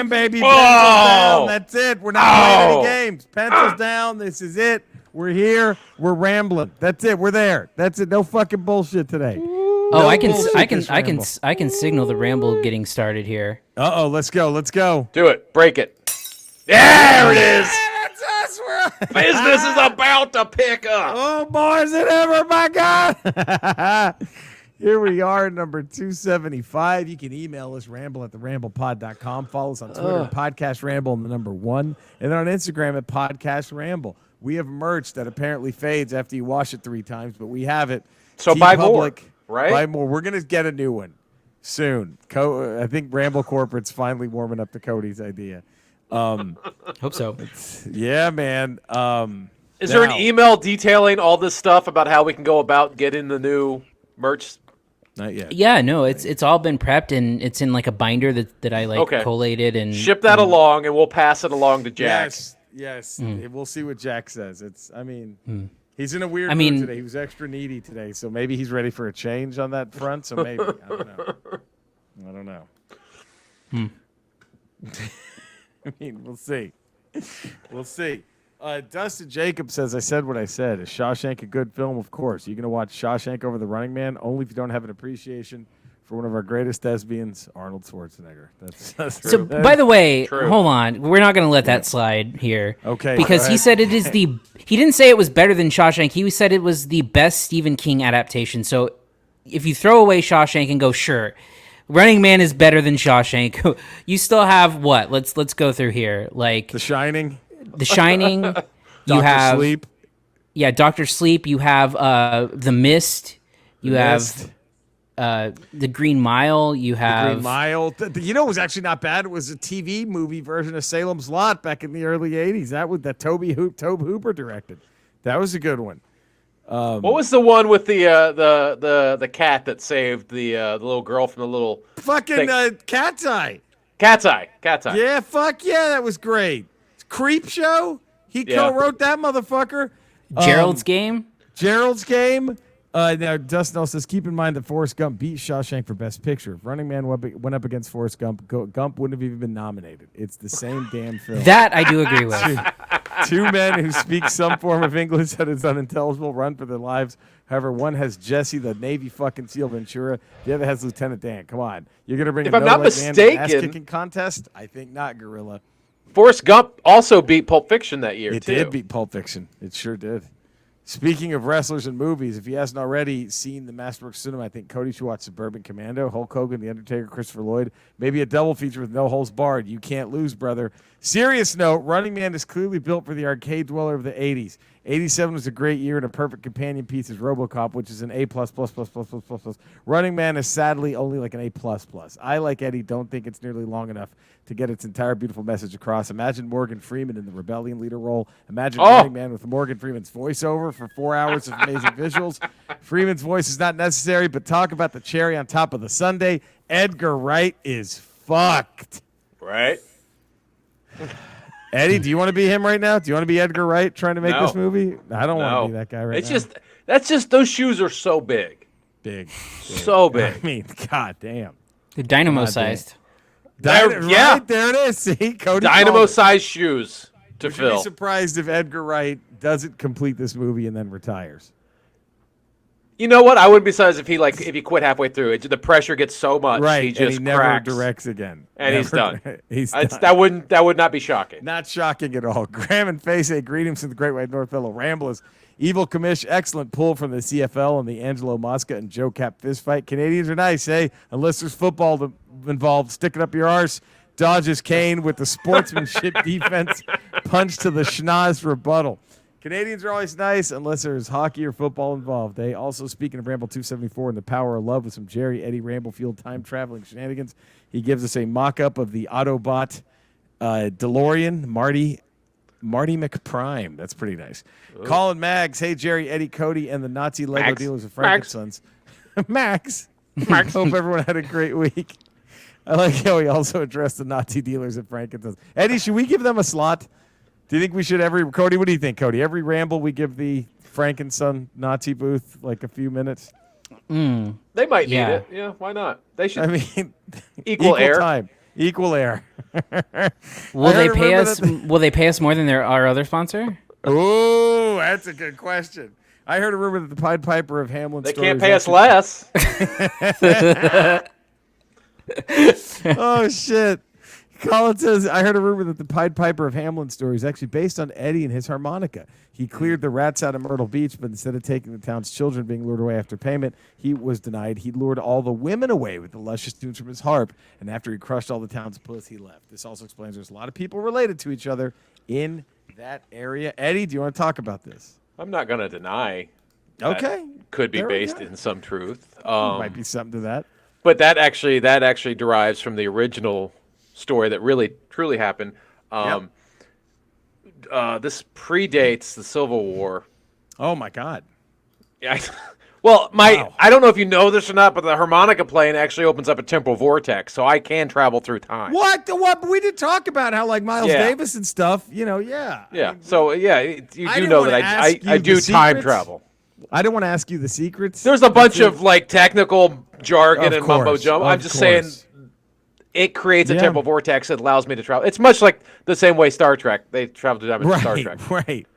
Bam, baby. Pencils down. That's it. We're not playing any games. Pencils down. This is it. We're here. We're rambling. That's it. We're there. That's it. No fucking bullshit today. Oh, I can signal the ramble getting started here. Uh-oh, let's go. Do it. Break it. There it is. That's us. Business is about to pick up. Oh, more than ever, my God. Here we are, number 275. You can email us, ramble@theramblepod.com. Follow us on Twitter, Podcast Ramble, and the number 1. And then on Instagram at Podcast Ramble. We have merch that apparently fades after you wash it 3 times, but we have it. So buy more, right? Buy more. We're going to get a new one soon. I think Ramble Corporate's finally warming up to Cody's idea. Hope so. Yeah, man. Is there an email detailing all this stuff about how we can go about getting the new merch? Not yet. Yeah, no, it's all been prepped and it's in like a binder that I collated and ship that along, and we'll pass it along to Jack. Yes. We'll see what Jack says. He's in a weird mood today. He was extra needy today, so maybe he's ready for a change on that front. So maybe I don't know. We'll see. We'll see. Dustin Jacobs says, I said what I said. Is Shawshank a good film? Of course. You're going to watch Shawshank over The Running Man only if you don't have an appreciation for one of our greatest thespians, Arnold Schwarzenegger. That's true. So, by the way, hold on. We're not going to let that slide here. Okay. Because he said it is he didn't say it was better than Shawshank. He said it was the best Stephen King adaptation. So if you throw away Shawshank and go, sure, Running Man is better than Shawshank, you still have what? Let's go through here. Like The Shining. The Shining. You have Sleep. Yeah, Dr. Sleep. You have The Mist. You have The Green Mile. You have The Green Mile. You know, it was actually not bad. It was a TV movie version of Salem's Lot back in the early '80s. That Tobe Hooper directed. That was a good one. What was the one with the cat that saved the little girl from the little fucking Cat's Eye? Cat's Eye. Yeah, fuck yeah, that was great. Creep Show. He co-wrote that motherfucker. Gerald's Game. Now, Dustin also says, keep in mind that Forrest Gump beat Shawshank for Best Picture. If Running Man went up against Forrest Gump, Gump wouldn't have even been nominated. It's the same damn film. That I do agree with. Two men who speak some form of English that is unintelligible run for their lives. However, one has Jesse, the Navy fucking SEAL Ventura. The other has Lieutenant Dan. Come on. You're going to bring if I'm not mistaken, ass-kicking contest? I think not, Gorilla. Forrest Gump also beat Pulp Fiction that year, It too. did beat Pulp Fiction. It sure did. Speaking of wrestlers and movies, if he hasn't already seen the Masterworks Cinema, I think Cody should watch Suburban Commando, Hulk Hogan, The Undertaker, Christopher Lloyd. Maybe a double feature with No Holds Barred. You can't lose, brother. Serious note, Running Man is clearly built for the arcade dweller of the 80s. 87 was a great year, and a perfect companion piece is RoboCop, which is an A+++++++. Running Man is sadly only like an A++. I, like Eddie, don't think it's nearly long enough to get its entire beautiful message across. Imagine Morgan Freeman in the rebellion leader role. Imagine Running Man with Morgan Freeman's voiceover for 4 hours of amazing visuals. Freeman's voice is not necessary, but talk about the cherry on top of the sundae. Edgar Wright is fucked. Right? Eddie, do you want to be him right now? Do you want to be Edgar Wright trying to make this movie? I don't want to be that guy right now. That's just those shoes are so big. Big. So big. I mean, god damn. They're dynamo-sized. Right, there it is. See, Cody. Dynamo-sized shoes to Would fill. you be surprised if Edgar Wright doesn't complete this movie and then retires? You know what? I wouldn't be surprised if he quit halfway through. The pressure gets so much, right? He just and he cracks, never directs again, and he's done. He's done. That would not be shocking. Not shocking at all. Graham and Face, greetings from the Great White North fellow Ramblers. Evil Commish, excellent pull from the CFL and the Angelo Mosca and Joe Cap fist fight. Canadians are nice, unless there's football involved. Stick it up your arse. Dodges Kane with the sportsmanship defense. Punch to the schnoz rebuttal. Canadians are always nice unless there's hockey or football involved. Also, speaking of Ramble 274 and the power of love with some Jerry Eddie Ramble field time traveling shenanigans, he gives us a mock-up of the Autobot DeLorean, Marty McPrime. That's pretty nice. Ooh. Colin Maggs, hey, Jerry, Eddie, Cody, and the Nazi Lego dealers of Frankensteins. Max. Hope everyone had a great week. I like how he also addressed the Nazi dealers at Frankenstein. Eddie, should we give them a slot? Do you think we should Cody, what do you think, Cody? Every Ramble we give the Frankenstein Nazi booth like a few minutes? They might need it. Yeah, why not? They should. I mean, equal air. time. Equal air. Will they pay us? Will they pay us more than our other sponsor? Oh, that's a good question. I heard a rumor that the Pied Piper of Hamlin. They can't pay us less. Oh shit! Colin says, I heard a rumor that the Pied Piper of Hamlin story is actually based on Eddie and his harmonica. He cleared the rats out of Myrtle Beach, but instead of taking the town's children being lured away after payment, he was denied. He lured all the women away with the luscious tunes from his harp, and after he crushed all the town's puss, he left. This also explains there's a lot of people related to each other in that area. Eddie, do you want to talk about this? I'm not going to deny. Okay. Could be There we based go. in some truth. Might be something to that. But that actually derives from the original story that really truly happened. This predates the Civil War. Oh my God. Yeah. Well, Wow. I don't know if you know this or not, but the harmonica playing actually opens up a temporal vortex, so I can travel through time. What? But we did talk about how like Miles Yeah. Davis and stuff. Yeah. Yeah. I mean, So you I do didn't know wanna that ask I you do the time secrets. travel. I don't want to ask you the secrets. There's a bunch of like technical jargon Of and mumbo course, jumbo. of I'm just saying course. it creates a Yeah. temporal vortex that allows me to travel. It's much like the same way Star Trek. They travel to time in Star Trek.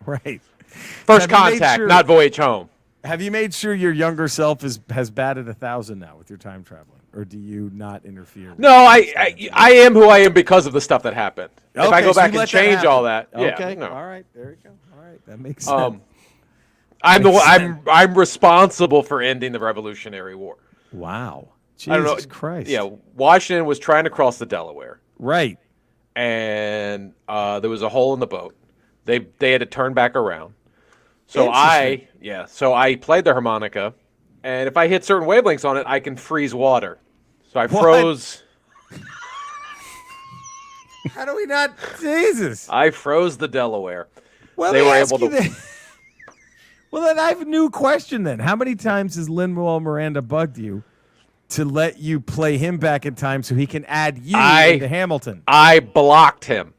Right. First Have you made contact, sure- not voyage home. Have you made sure your younger self has batted 1,000 now with your time traveling, or do you not interfere? with No, I am who I am because of the stuff that happened. If I Okay, go so back you and let that change happen. all that, Okay. yeah, no. All right. There you go. All right. That makes sense. I'm the Makes one, sense. I'm responsible for ending the Revolutionary War. Wow. Jesus I don't know. Christ. Yeah, Washington was trying to cross the Delaware, Right. and there was a hole in the boat. They had to turn back around. So Interesting. so I played the harmonica, and if I hit certain wavelengths on it, I can freeze water. So I froze. How do we not? Jesus. I froze the Delaware. Well, They let me were ask able you to- then- Well, then I have a new question then. How many times has Lin-Manuel Miranda bugged you to let you play him back in time so he can add you into Hamilton? I blocked him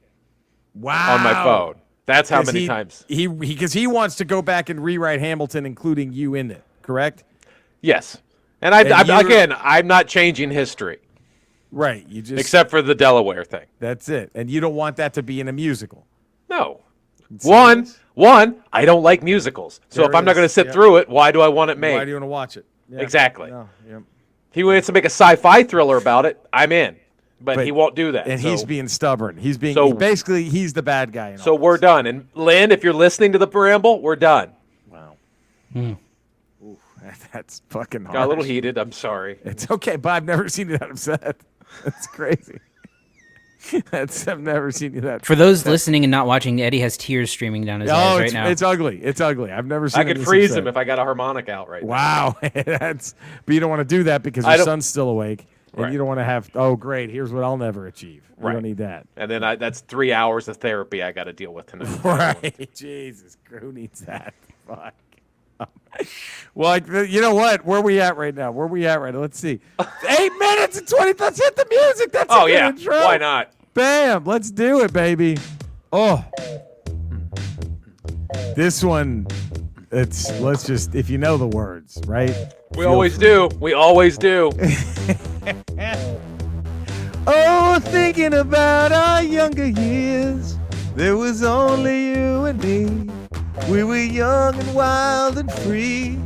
Wow. on my phone. That's how many times. Because he wants to go back and rewrite Hamilton, including you in it, correct? Yes. And I'm not changing history, Right. You just except for the Delaware thing. that's it. And you don't want that to be in a musical. No. Serious? One, I don't like musicals. So There if I'm not is, going to sit yep. through it, why do I want it made? Why do you want to watch it? Yeah. Exactly. No, yep. He wants to make a sci-fi thriller about it. I'm in. But he won't do that. And so, he's being stubborn. He's being So- basically he's the bad guy. In so all we're this. done. And Lynn, if you're listening to the Ramble, we're done. Wow. Ooh, that's fucking hard. Got a little heated. I'm sorry. It's okay, but I've never seen you that upset. That's crazy. I've never seen you that. For those listening and not watching, Eddie has tears streaming down his eyes right now. It's ugly. It's ugly. I've never seen. I could this freeze upset. him if I got a harmonic out right now. Wow, but you don't want to do that because I your don't- son's still awake, and Right. you don't want to have. Oh, great! Here's what I'll never achieve. You Right. don't need that. And then that's 3 hours of therapy I got to deal with tonight. Right? Jesus, who needs that? Fuck. Well, you know what? Where we at right now? Let's see. 8 minutes and 20. Let's hit the music. That's a Oh, good yeah. intro. Why not? Bam! Let's do it, baby. Oh, this one. Let's just if you know the words, right? We always do. We always do. Oh, thinking about our younger years, there was only you and me. We were young and wild and free.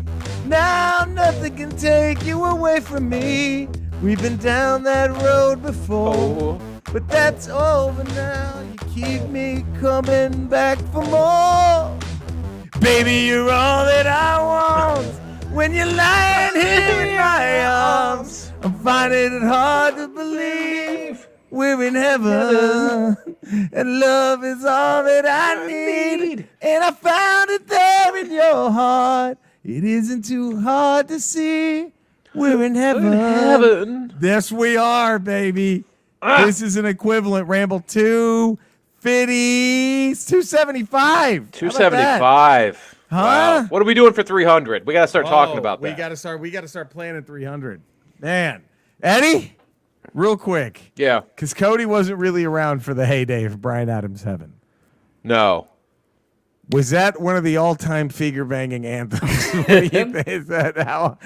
Now nothing can take you away from me. We've been down that road before, Oh. but that's over now. You keep me coming back for more. Baby, you're all that I want. When you're lying here in my arms, I'm finding it hard to believe we're in heaven, and love is all that I need. And I found it there in your heart. It isn't too hard to see. We're in heaven. Yes, we are, baby. This is an equivalent Ramble 250, 275. How about that? 275. Huh? Wow. What are we doing for 300? We got to start talking about that. We gotta start planning 300. Man, Eddie, real quick, Yeah. because Cody wasn't really around for the heyday of Bryan Adams' Heaven. No. Was that one of the all-time figure banging anthems? What do you think? Is that how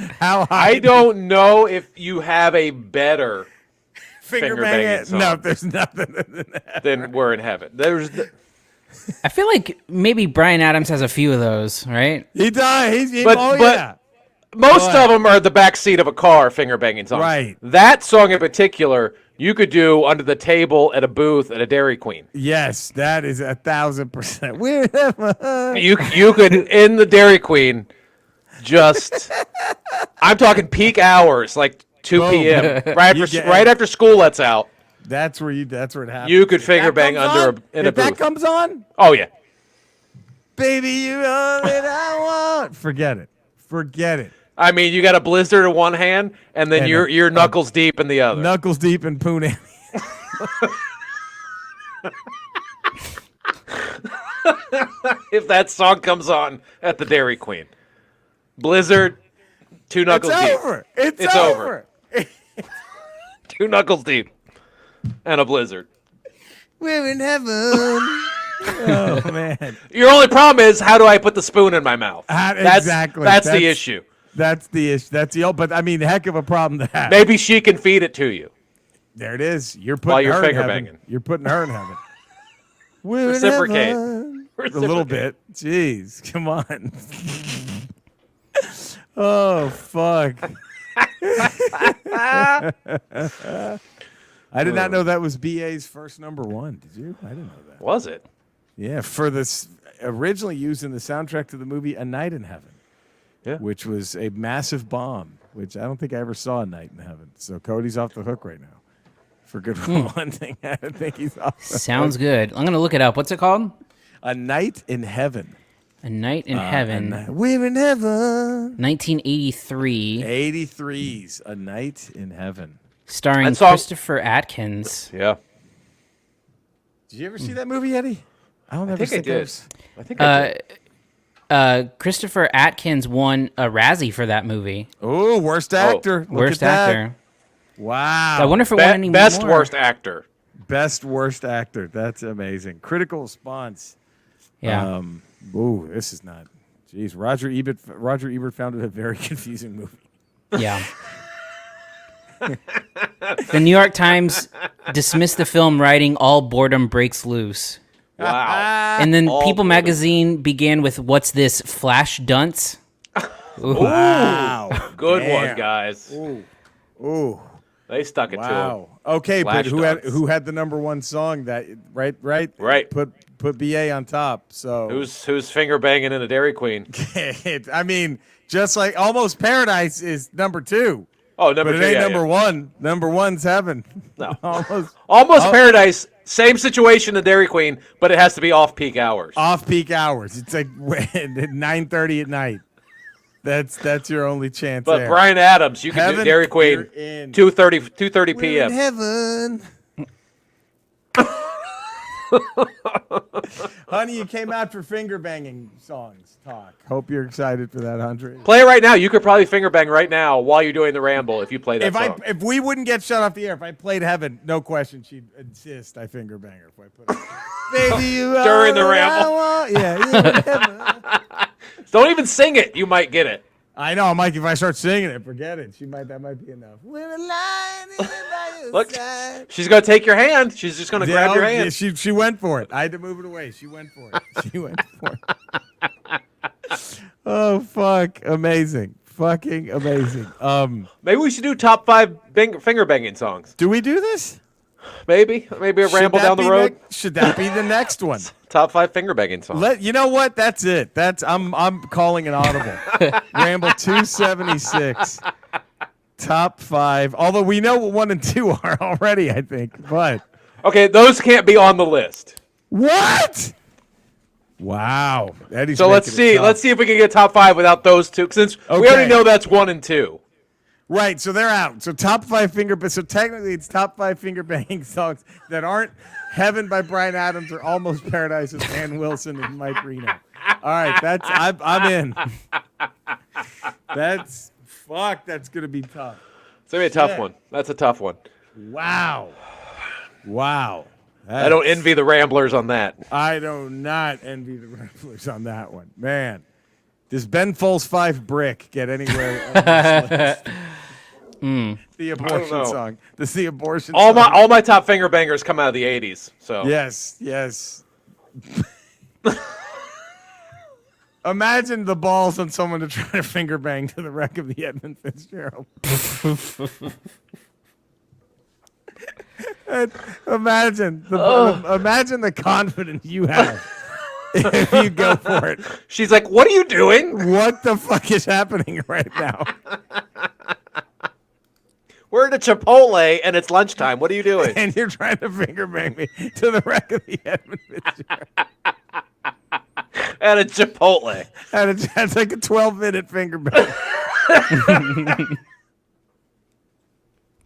high? I don't know if you have a better finger banging song, No, there's nothing in that. then we're in heaven. I feel like maybe Bryan Adams has a few of those, right? He died. But- Yeah. Most of them are the back seat of a car finger banging songs. Right. That song in particular, you could do under the table at a booth at a Dairy Queen. Yes, that is 1,000%. We're never. You could in the Dairy Queen, just I'm talking peak hours, like 2 Boom. p.m. You right after school lets out. That's where it happens. You could finger If that bang comes under on- in a if that booth. comes on, Oh yeah. baby, you all that I want. Forget it. I mean, you got a blizzard in one hand, and then And you're knuckles deep in the other. Knuckles deep in Pune. If that song comes on at the Dairy Queen, blizzard, 2 knuckles It's deep, over. It's It's over. 2 knuckles deep, and a blizzard. We're in heaven. Oh man. Your only problem is, how do I put the spoon in my mouth? Exactly. That's the issue. That's the issue. That's the but I mean, heck of a problem to have. Maybe she can feed it to you. There it is. You're putting While you're her in finger heaven. banging. You're putting her in heaven. We're in Reciprocate. heaven. A little bit. Jeez, come on. Oh fuck. I did not know that was BA's first #1. Did you? I didn't know that. Was it? Yeah, for this originally used in the soundtrack to the movie A Night in Heaven. Yeah. Which was a massive bomb, which I don't think I ever saw A Night in Heaven. So Cody's off the hook right now. For good one thing, I don't think he's off the Sounds good. I'm gonna look it up. What's it called? A Night in Heaven. A Night in Heaven, We're in heaven. 1983, 83's A Night in Heaven. starring That song- Christopher Atkins. Yeah. Did you ever see that movie, Eddie? I don't I ever think I think did. was- I think I did. Christopher Atkins won a Razzie for that movie. Oh, worst actor. Look Worst at that. actor. Wow. I wonder if it won any Best more. worst actor. Best worst actor. That's amazing. Critical response. Yeah. Ooh, this is not. Jeez, Roger Ebert found it a very confusing movie. Yeah. The New York Times dismissed the film, writing "All boredom breaks loose." Wow. And then All People boredom. magazine began with "What's this? Flash dunce?" Wow. Good Damn. one, guys. Ooh. They stuck it to him. Wow. Okay, Flash but dunce. who had the #1 song that right? Right. Put BA on top. So Who's finger banging in a Dairy Queen? I mean, just like Almost Paradise is #2. Oh, number But it 2. ain't Yeah, #1. #1's Heaven. No. Almost Almost Paradise. Same situation in Dairy Queen, but it has to be off-peak hours. off-peak hours. It's like at 9:30 at night. That's your only chance But there. Bryan Adams, you can Heaven, do Dairy Queen you're in. 2:30 We're p.m. in heaven. Honey, you came out for finger banging songs talk. Hope you're excited for that, Andre. Play it right now. You could probably finger bang right now while you're doing the ramble if you play that song. If we wouldn't get shut off the air, if I played Heaven, no question, she'd insist I finger bang her if I put it. Baby, you During the are what ramble. I want. Yeah, you're in heaven. Don't even sing it. You might get it. I know, Mike. If I start singing it, forget it. That might be enough. When a line is by your Look, side. she's going to take your hand. She's just going to grab your hand. She went for it. I had to move it away. She went for it. She went for it. Oh fuck! Amazing, fucking amazing. Maybe we should do top 5 finger banging songs. Do we do this? Maybe a Should ramble that down the be road. should that be the next one? Top 5 finger banging songs. You know what? That's it. I'm calling an audible. Ramble 276. Top 5. Although we know what 1 and 2 are already, I think. But Okay, those can't be on the list. what? Wow. Eddie's So let's making it see. tough. Let's see if we can get top 5 without those two, since we Okay. already know that's 1 and 2. Right, so they're out. So top 5 so technically it's top 5 finger banging songs that aren't Heaven by Bryan Adams or Almost Paradise with Ann Wilson and Mike Reno. All right, I'm in. That's gonna be tough. It's gonna be a tough Yeah. one. That's a tough one. Wow. I don't envy the Ramblers on that. I do not envy the Ramblers on that one. Man. Does Ben Folds 5 Brick get anywhere on this list? The abortion know. song. This is the abortion All song. my top finger bangers come out of the 80s. So Yes. Imagine the balls on someone to try to finger bang to the wreck of the Edmund Fitzgerald. And imagine the confidence you have if you go for it. she's like, "What are you doing? What the fuck is happening right now? We're at a Chipotle and it's lunchtime. What are you doing?" And you're trying to finger bang me to the wreck of the Edmund Fitzgerald. At a Chipotle. And it's like a 12-minute finger bang.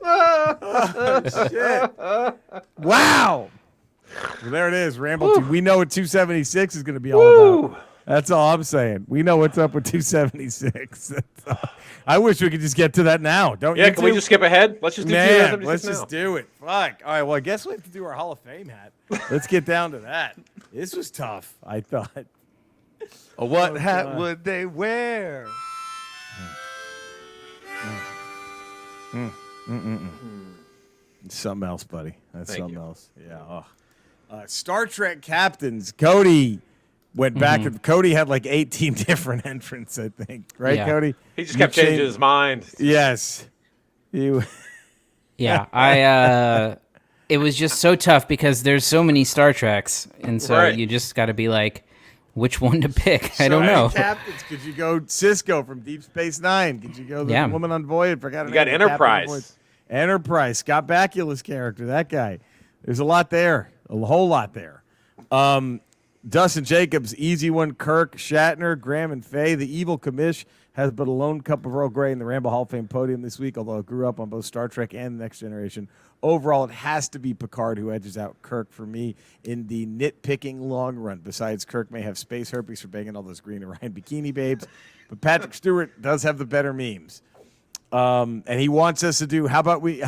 Oh, shit. Wow. Well, there it is, Ramble. We know what 276 is going to be all about. That's all I'm saying. We know what's up with 276. I wish we could just get to that now. Don't you? Yeah, can we just skip ahead? Let's just do Man, 276 let's now. just do it. Fuck. All right, well, I guess we have to do our Hall of Fame hat. Let's get down to that. This was tough, I thought. What hat God. would they wear? Something else, buddy. That's Thank something you. else. Yeah. Star Trek captains. Cody went back. Cody had like 18 different entrants, I think. Right, Yeah. Cody? He just You kept changing changed- his mind. Yes. You. Yeah, it was just so tough because there's so many Star Treks, and so Right. you just got to be like, which one to pick? I don't know. Captains. Could you go Cisco from Deep Space Nine? Could you go the Yeah. woman on Voyage? Forgot her You got name, the captain on Enterprise. Voyage. Enterprise. Scott Bakula's character. That guy. There's a lot there. A whole lot there. Dustin Jacobs, easy one. Kirk, Shatner, Graham, and Faye. The evil commish has but a lone cup of Earl Grey in the Ramble Hall of Fame podium this week, although it grew up on both Star Trek and The Next Generation. Overall, it has to be Picard who edges out Kirk for me in the nitpicking long run. Besides, Kirk may have space herpes for banging all those Green Orion bikini babes, but Patrick Stewart does have the better memes. And he wants us to do. How about we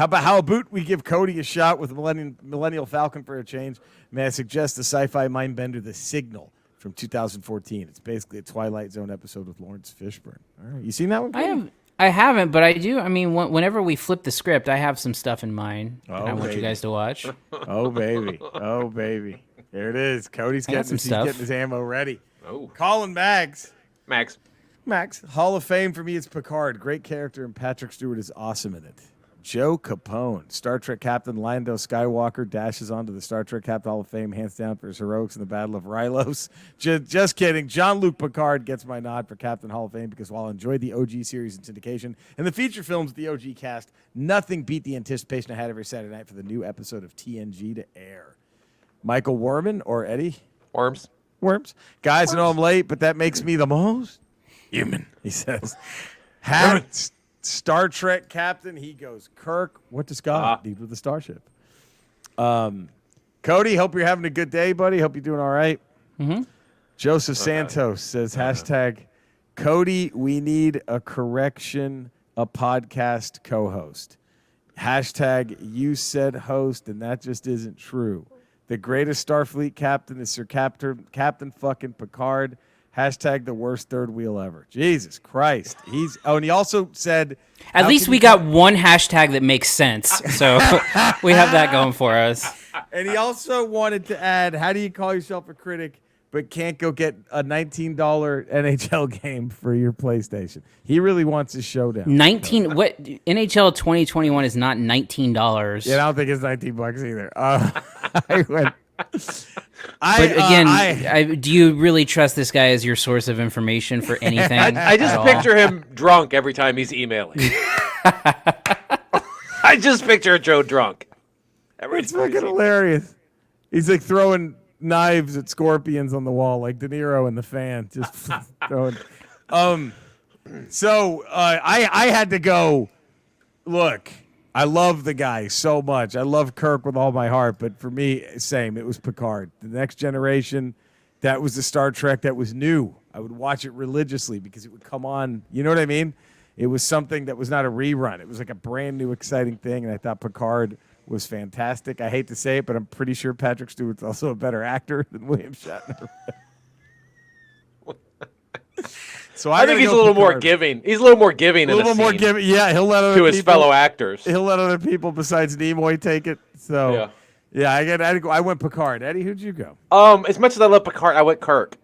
give Cody a shot with Millennial Falcon for a change? May I suggest the sci-fi mind bender, The Signal from 2014? It's basically a Twilight Zone episode with Lawrence Fishburne. All right, you seen that one? Cody? I haven't, but I do. I mean, whenever we flip the script, I have some stuff in mind that I want baby. you guys to watch. Oh baby, there it is. Cody's I got getting some stuff. his ammo ready. Oh, Colin Maggs. Max. Hall of Fame for me, it's Picard. Great character, and Patrick Stewart is awesome in it. Joe Capone, Star Trek Captain Lando Skywalker, dashes onto the Star Trek Captain Hall of Fame, hands down for his heroics in the Battle of Rylos. Just kidding. Jean-Luc Picard gets my nod for Captain Hall of Fame because while I enjoyed the OG series in syndication and the feature films of the OG cast, nothing beat the anticipation I had every Saturday night for the new episode of TNG to air. Michael Worman or Eddie? Worms. Guys, I know I'm late, but that makes me the most human, he says. Star Trek captain, he goes, Kirk, what does God need with the starship? Cody, hope you're having a good day, buddy. Hope you're doing all right. Mm-hmm. Joseph Santos says, hashtag, Cody, we need a correction, a podcast co-host. Hashtag, you said host, and that just isn't true. The greatest Starfleet captain is Sir Captain fucking Picard. Hashtag the worst third wheel ever. Jesus Christ. And he also said, At how least can we you got one hashtag that makes sense, so we have that going for us. And he also wanted to add, how do you call yourself a critic but can't go get a $19 NHL game for your PlayStation? He really wants his showdown. 19. What NHL 2021 is not $19. Yeah, I don't think it's $19 either. I went. But again, do you really trust this guy as your source of information for anything? I just at all? picture him drunk every time he's emailing. I just picture Joe drunk. It's fucking hilarious. He's like throwing knives at scorpions on the wall, like De Niro in The Fan, just throwing. So I had to go. Look, I love the guy so much. I love Kirk with all my heart, but for me, same. It was Picard. The Next Generation, that was the Star Trek that was new. I would watch it religiously because it would come on. You know what I mean? It was something that was not a rerun. It was like a brand new, exciting thing, and I thought Picard was fantastic. I hate to say it, but I'm pretty sure Patrick Stewart's also a better actor than William Shatner. So I think he's a little more giving. He's a little more giving. A little more giving. Yeah, he'll let other to his fellow actors. He'll let other people besides Nimoy take it. So yeah, I went Picard. Eddie, who'd you go? As much as I love Picard, I went Kirk.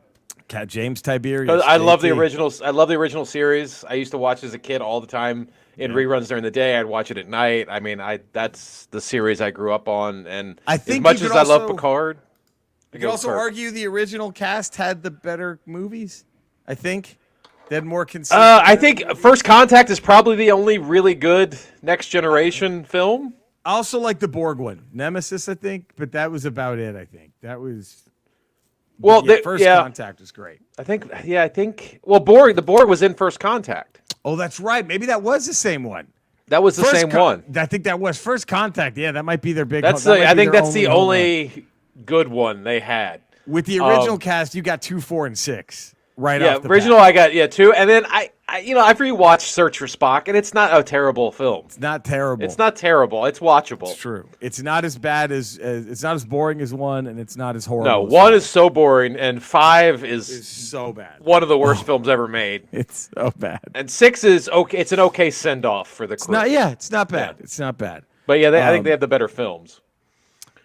James Tiberius. I love the originals. I love the original series. I used to watch as a kid all the time in reruns during the day. I'd watch it at night. I mean, that's the series I grew up on. And I think as much as I love Picard, you could also argue the original cast had the better movies. I think they had more consistent. I think First Contact is probably the only really good Next Generation film. I also like the Borg one, Nemesis. I think, but that was about it. I think that was. Well, First Contact was great. I think. Well, the Borg was in First Contact. Oh, that's right. Maybe that was the same one. That was the same one. I think that was First Contact. Yeah, that might be their big. I think that's the only good one they had. With the original cast, you got 2, 4, and 6 right off the original. bat. I got 2, and then I've rewatched Search for Spock, and it's not a terrible film. It's not terrible. It's not terrible. It's watchable. It's true. It's not as bad as it's not as boring as 1, and it's not as horrible. No, 1 is so boring, and 5 is so bad. One of the worst films ever made. It's so bad. And 6 is okay. It's an okay send off for the crew. It's not bad. Yeah. It's not bad. But yeah, I think they have the better films.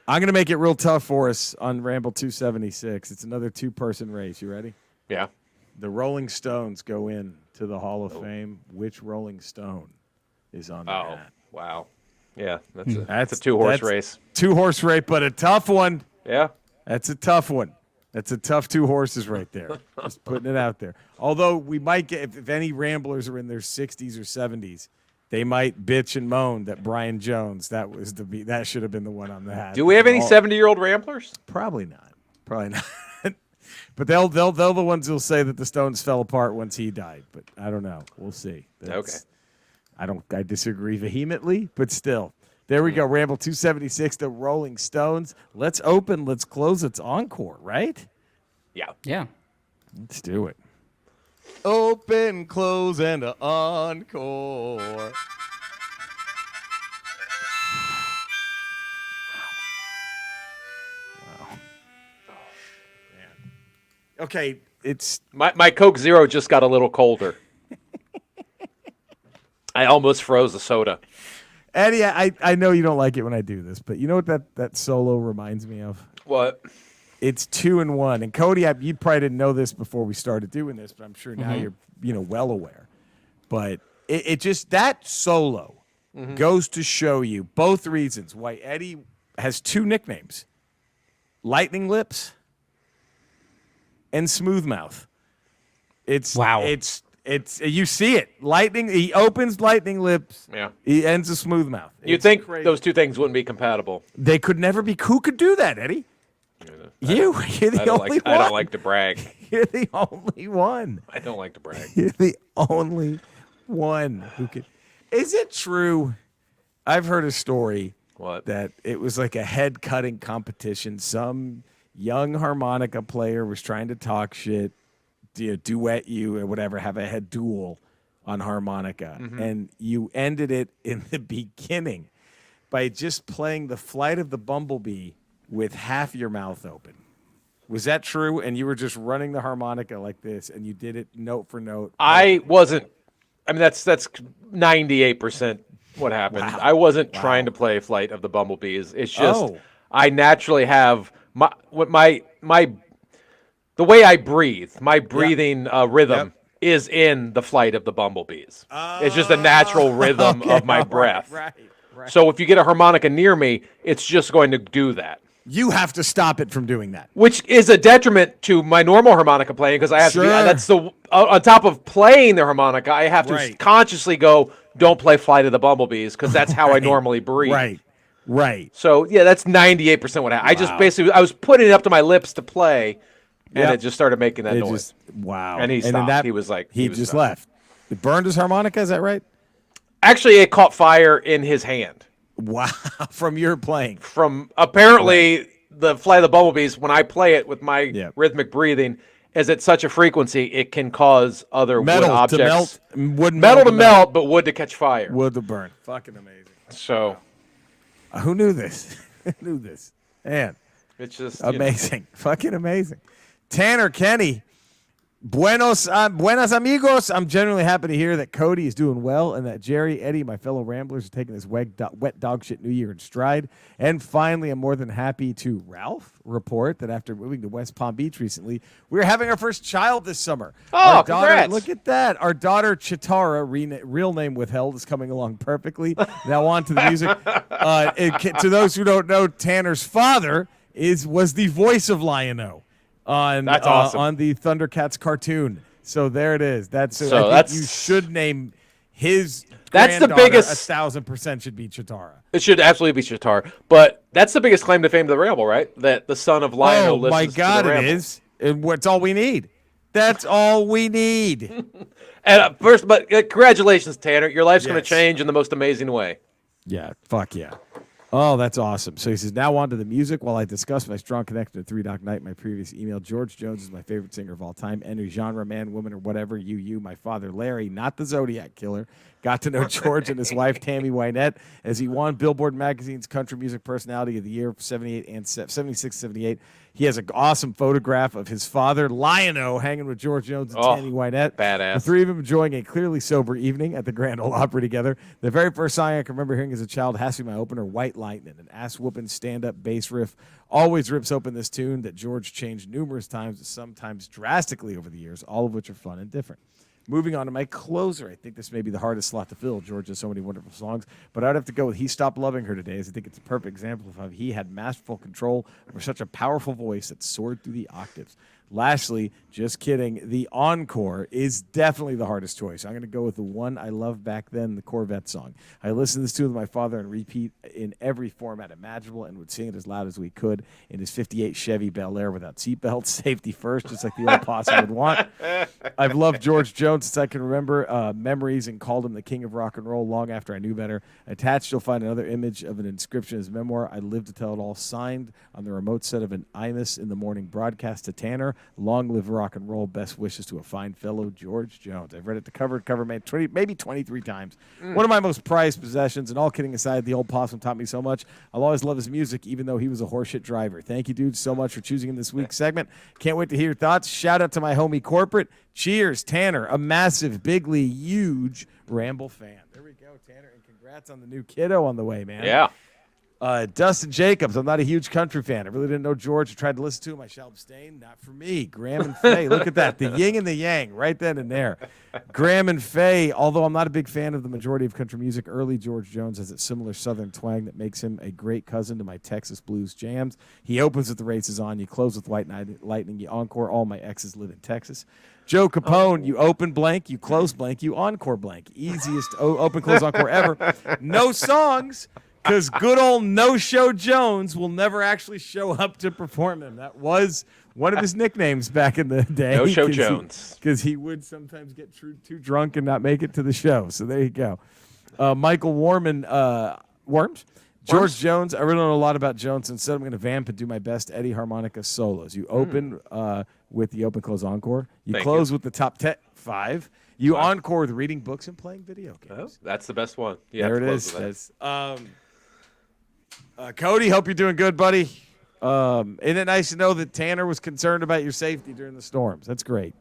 I'm going to make it real tough for us on Ramble 276. It's another 2-person race. You ready? Yeah. The Rolling Stones go in to the Hall of Fame. Which Rolling Stone is on the hat? Wow. Yeah, that's a 2-horse race. 2-horse race, but a tough one. Yeah. That's a tough one. That's a tough 2 horses right there. Just putting it out there. Although we might get, if any Ramblers are in their 60s or 70s, they might bitch and moan that Brian Jones, that should have been the one on the hat. Do we have any 70-year-old Ramblers? Probably not. But they'll the ones who'll say that the Stones fell apart once he died. But I don't know. We'll see. Okay. I disagree vehemently, but still. There we go. Ramble 276, the Rolling Stones. Let's open, let's close, it's encore, right? Yeah. Yeah. Let's do it. Open, close, and encore. Wow. Man. Okay, it's my Coke Zero just got a little colder. I almost froze the soda. Eddie, I know you don't like it when I do this, but you know what that solo reminds me of? What? It's 2 and 1. And Cody, you probably didn't know this before we started doing this, but I'm sure now you're well aware. But it just that solo goes to show you both reasons why Eddie has 2 nicknames: Lightning Lips and Smooth Mouth. It's you see it. Lightning. He opens Lightning Lips. Yeah. He ends a Smooth Mouth. You'd think those 2 things wouldn't be compatible. They could never be. Who could do that, Eddie? You're the only one. I don't like to brag. You're the only one. I don't like to brag. You're the only one who can. Is it true? I've heard a story. What? That it was like a head cutting competition. Some young harmonica player was trying to talk shit, duet you or whatever, have a head duel on harmonica. And you ended it in the beginning by just playing the Flight of the Bumblebee with half your mouth open. Was that true? And you were just running the harmonica like this, and you did it note for note? I wasn't. I mean, that's 98% what happened. Wow. I wasn't trying to play Flight of the Bumblebees. It's just I naturally have the way I breathe. My breathing rhythm is in the Flight of the Bumblebees. It's just a natural rhythm of my breath. Right. So if you get a harmonica near me, it's just going to do that. You have to stop it from doing that. Which is a detriment to my normal harmonica playing because I have to be, that's the on top of playing the harmonica, I have to consciously go, don't play Flight of the Bumblebees because that's how I normally breathe. Right. So yeah, that's 98% what happened. I just basically I was putting it up to my lips to play, and it just started making that noise. And he stopped. He was like, he just left. It burned his harmonica. Is that right? Actually, it caught fire in his hand. Wow, from your playing. From apparently the Flight of the Bumblebees, when I play it with my rhythmic breathing, is at such a frequency it can cause other metal wood objects to melt, metal to melt, but wood to catch fire. Wood to burn. Fucking amazing. So, who knew this? Who knew this? Man, it's just amazing. Fucking amazing. Tanner Kenny, Buenos amigos. I'm genuinely happy to hear that Cody is doing well and that Jerry, Eddie, my fellow Ramblers, are taking this wet dog shit New Year in stride. And finally, I'm more than happy to Ralph report that after moving to West Palm Beach recently, we're having our first child this summer. Oh, congrats. Look at that. Our daughter, Chitara, real name withheld, is coming along perfectly. Now on to the music. To those who don't know, Tanner's father was the voice of Lion-O. That's awesome. On the Thundercats cartoon. So there it is. I think you should name his That's the biggest 1,000% should be Chitara. It should absolutely be Chitara. But that's the biggest claim to fame of the Ramble, right? That the son of Lion-O listens my God, to the Ramble. it is. And what's all we need? That's all we need. And congratulations, Tanner. Your life's going to Yes. change in the most amazing way. Yeah, fuck yeah. Oh, that's awesome. So he says, now on to the music. While I discuss my strong connection to Three Dog Night in my previous email, George Jones is my favorite singer of all time. Any genre, man, woman, or whatever, you, my father, Larry, not the Zodiac Killer, got to know George and his wife, Tammy Wynette, as he won Billboard Magazine's Country Music Personality of the Year for 78 and 76, 78. He has an awesome photograph of his father, Lion-O, hanging with George Jones and Tammy Wynette. Badass. The three of them enjoying a clearly sober evening at the Grand Ole Opry together. The very first song I can remember hearing as a child has to be my opener, White Lightning, an ass-whooping stand-up bass riff. Always rips open this tune that George changed numerous times, sometimes drastically over the years, all of which are fun and different. Moving on to my closer. I think this may be the hardest slot to fill. George has so many wonderful songs, but I'd have to go with He Stopped Loving Her Today, as I think it's a perfect example of how he had masterful control over such a powerful voice that soared through the octaves. Lastly, just kidding, the encore is definitely the hardest choice. I'm going to go with the one I loved back then, the Corvette song. I listened to this tune with my father and repeat in every format imaginable and would sing it as loud as we could in his 58 Chevy Bel Air without seatbelts, safety first, just like the old posse would want. I've loved George Jones since I can remember memories and called him the king of rock and roll long after I knew better. Attached, you'll find another image of an inscription in his memoir, I Live to Tell It All, signed on the remote set of an Imus in the morning broadcast to Tanner. Long live rock and roll. Best wishes to a fine fellow, George Jones. I've read it to cover to cover, maybe 23 times. One of my most prized possessions, and all kidding aside, the old possum taught me so much. I'll always love his music, even though he was a horseshit driver. Thank you, dude, so much for choosing him this week's segment. Can't wait to hear your thoughts. Shout out to my homie Corporate. Cheers, Tanner, a massive, bigly, huge Ramble fan. There we go, Tanner, and congrats on the new kiddo on the way, man. Yeah. Dustin Jacobs, I'm not a huge country fan. I really didn't know George. I tried to listen to him. I shall abstain. Not for me. Graham and Faye, look at that. The yin and the yang right then and there. Graham and Faye, although I'm not a big fan of the majority of country music, early George Jones has a similar southern twang that makes him a great cousin to my Texas blues jams. He opens with The Race Is On. You close with White Lightning. You encore. All my exes live in Texas. Joe Capone, you open blank, you close blank, you encore blank. Easiest open, close, encore ever. No songs. Because good old No-Show Jones will never actually show up to perform them. That was one of his nicknames back in the day. No-Show Jones. Because he would sometimes get too drunk and not make it to the show. So there you go. Michael Worms? George Jones. I really don't know a lot about Jones. Instead, I'm going to vamp and do my best Eddie harmonica solos. You open with the open, close, encore. You close with the top 5. You encore with reading books and playing video games. Oh, that's the best one. There it is. Cody, hope you're doing good, buddy. Isn't it nice to know that Tanner was concerned about your safety during the storms? That's great.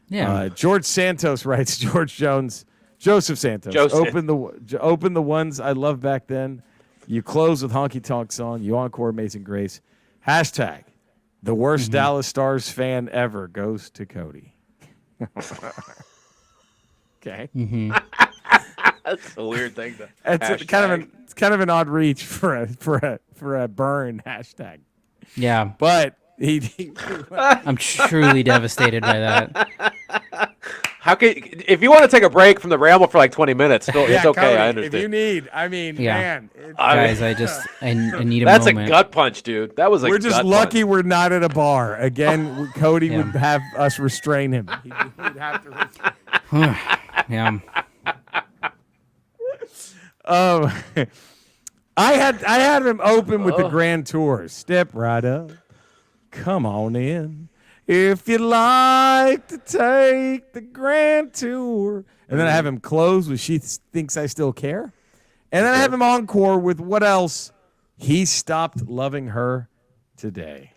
Yeah. George Santos writes, Joseph Santos. Open the ones I loved back then. You close with Honky Tonk Song. You encore Amazing Grace. Hashtag, the worst Dallas Stars fan ever goes to Cody. Okay. That's a weird thing. It's kind of an odd reach for a burn hashtag. Yeah. But I'm truly devastated by that. If you want to take a break from the Ramble for like 20 minutes, it's okay. Cody, I understand. If you need, man. Guys, I need a That's moment. a gut punch, dude. That was We're just lucky we're not at a bar. Again, Cody would have us restrain him. He'd have to restrain. Yeah. I had him open with the Grand Tour. Step right up. Come on in. If you'd like to take the Grand Tour. And then I have him close with She Thinks I Still Care. And then I have him encore with what else? He Stopped Loving Her Today.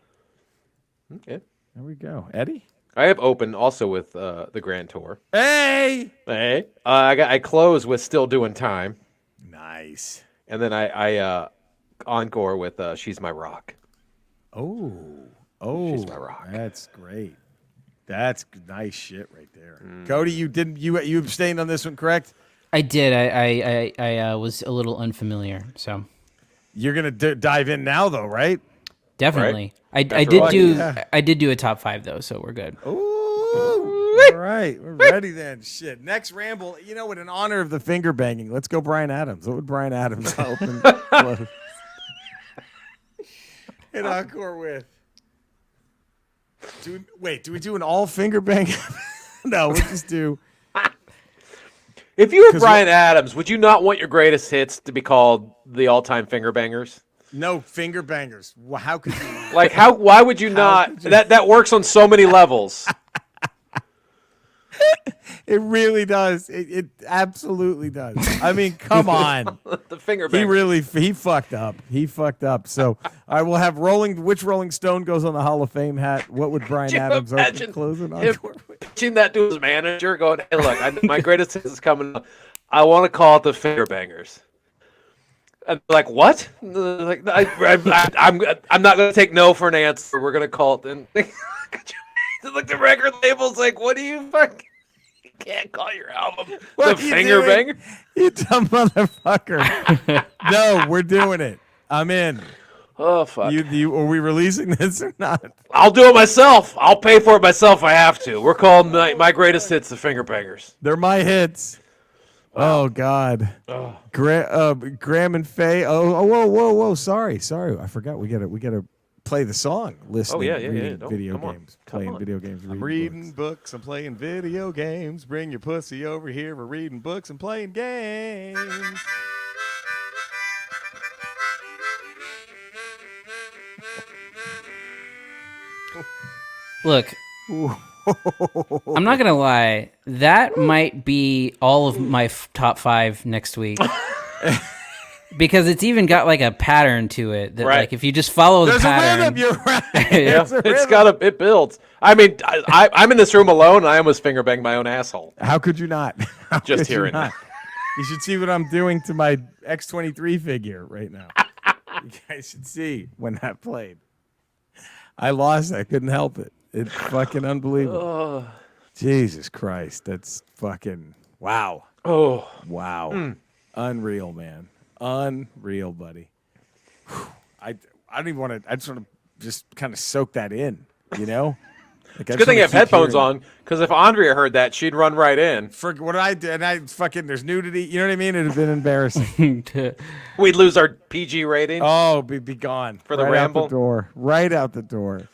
Okay. There we go. Eddie? I have opened also with the Grand Tour. Hey! Hey, I close with Still Doing Time, Nice. and then I encore with She's My Rock. Oh, She's my rock. That's great. That's nice shit right there. Cody, you abstained on this one, correct? I did. I was a little unfamiliar, so You're gonna dive in now, though, right? definitely. After I did all, do yeah. I did do a top 5 though, so we're good. Ooh, all right, we're ready then. Shit. Next ramble. You know, in honor of the finger banging, let's go Bryan Adams. What would Bryan Adams open close? An encore with? Do we do an all finger bang? No, we'll just do. If you were Bryan Adams, would you not want your greatest hits to be called the all-time finger bangers? No finger bangers. How could you? Like how? Why would you not? That works on so many levels. It really does. It absolutely does. I mean, come on. The finger bangers. He fucked up. He fucked up. So I will have which Rolling Stone goes on the Hall of Fame hat? What would Bryan Adams open closing on? Pitching that to his manager, going, "Hey, look, my greatest hits is coming up. I want to call it the finger bangers." And they're like, what? Like, I'm not going to take no for an answer. We're going to call it then. Like the record label's like, what do you fucking? You can't call your album the finger banger. You dumb motherfucker. No, we're doing it. I'm in. Oh fuck. Are we releasing this or not? I'll do it myself. I'll pay for it myself if I have to. We're calling my greatest hits the finger bangers. They're my hits. Wow. Oh God. Oh. Graham and Faye. Oh, whoa. Sorry. I forgot. We gotta play the song. Listening. Yeah. Reading No, video come on. games. Come Playing on. video games. I'm reading books. I'm playing video games. Bring your pussy over here. We're reading books and playing games. Look, I'm not gonna lie. That might be all of my top 5 next week. Because it's even got like a pattern to it that, like, if you just follow the pattern, You're right. Yeah, it builds. I mean, I'm in this room alone. And I almost finger banged my own asshole. How could you not? Just hearing that. You should see what I'm doing to my X23 figure right now. You guys should see when that played. I lost. I couldn't help it. It's fucking unbelievable. Jesus Christ. That's fucking wow. Oh. Wow. Unreal, man. Unreal, buddy. Whew. I don't even want to. I just want to just kind of soak that in, you know? Like, It's a good thing you have headphones on, because if Andrea heard that, she'd run right in. For what I did, there's nudity. You know what I mean? It'd have been embarrassing. We'd lose our PG rating. Oh, be gone. For the right ramble? Out the door. Right out the door.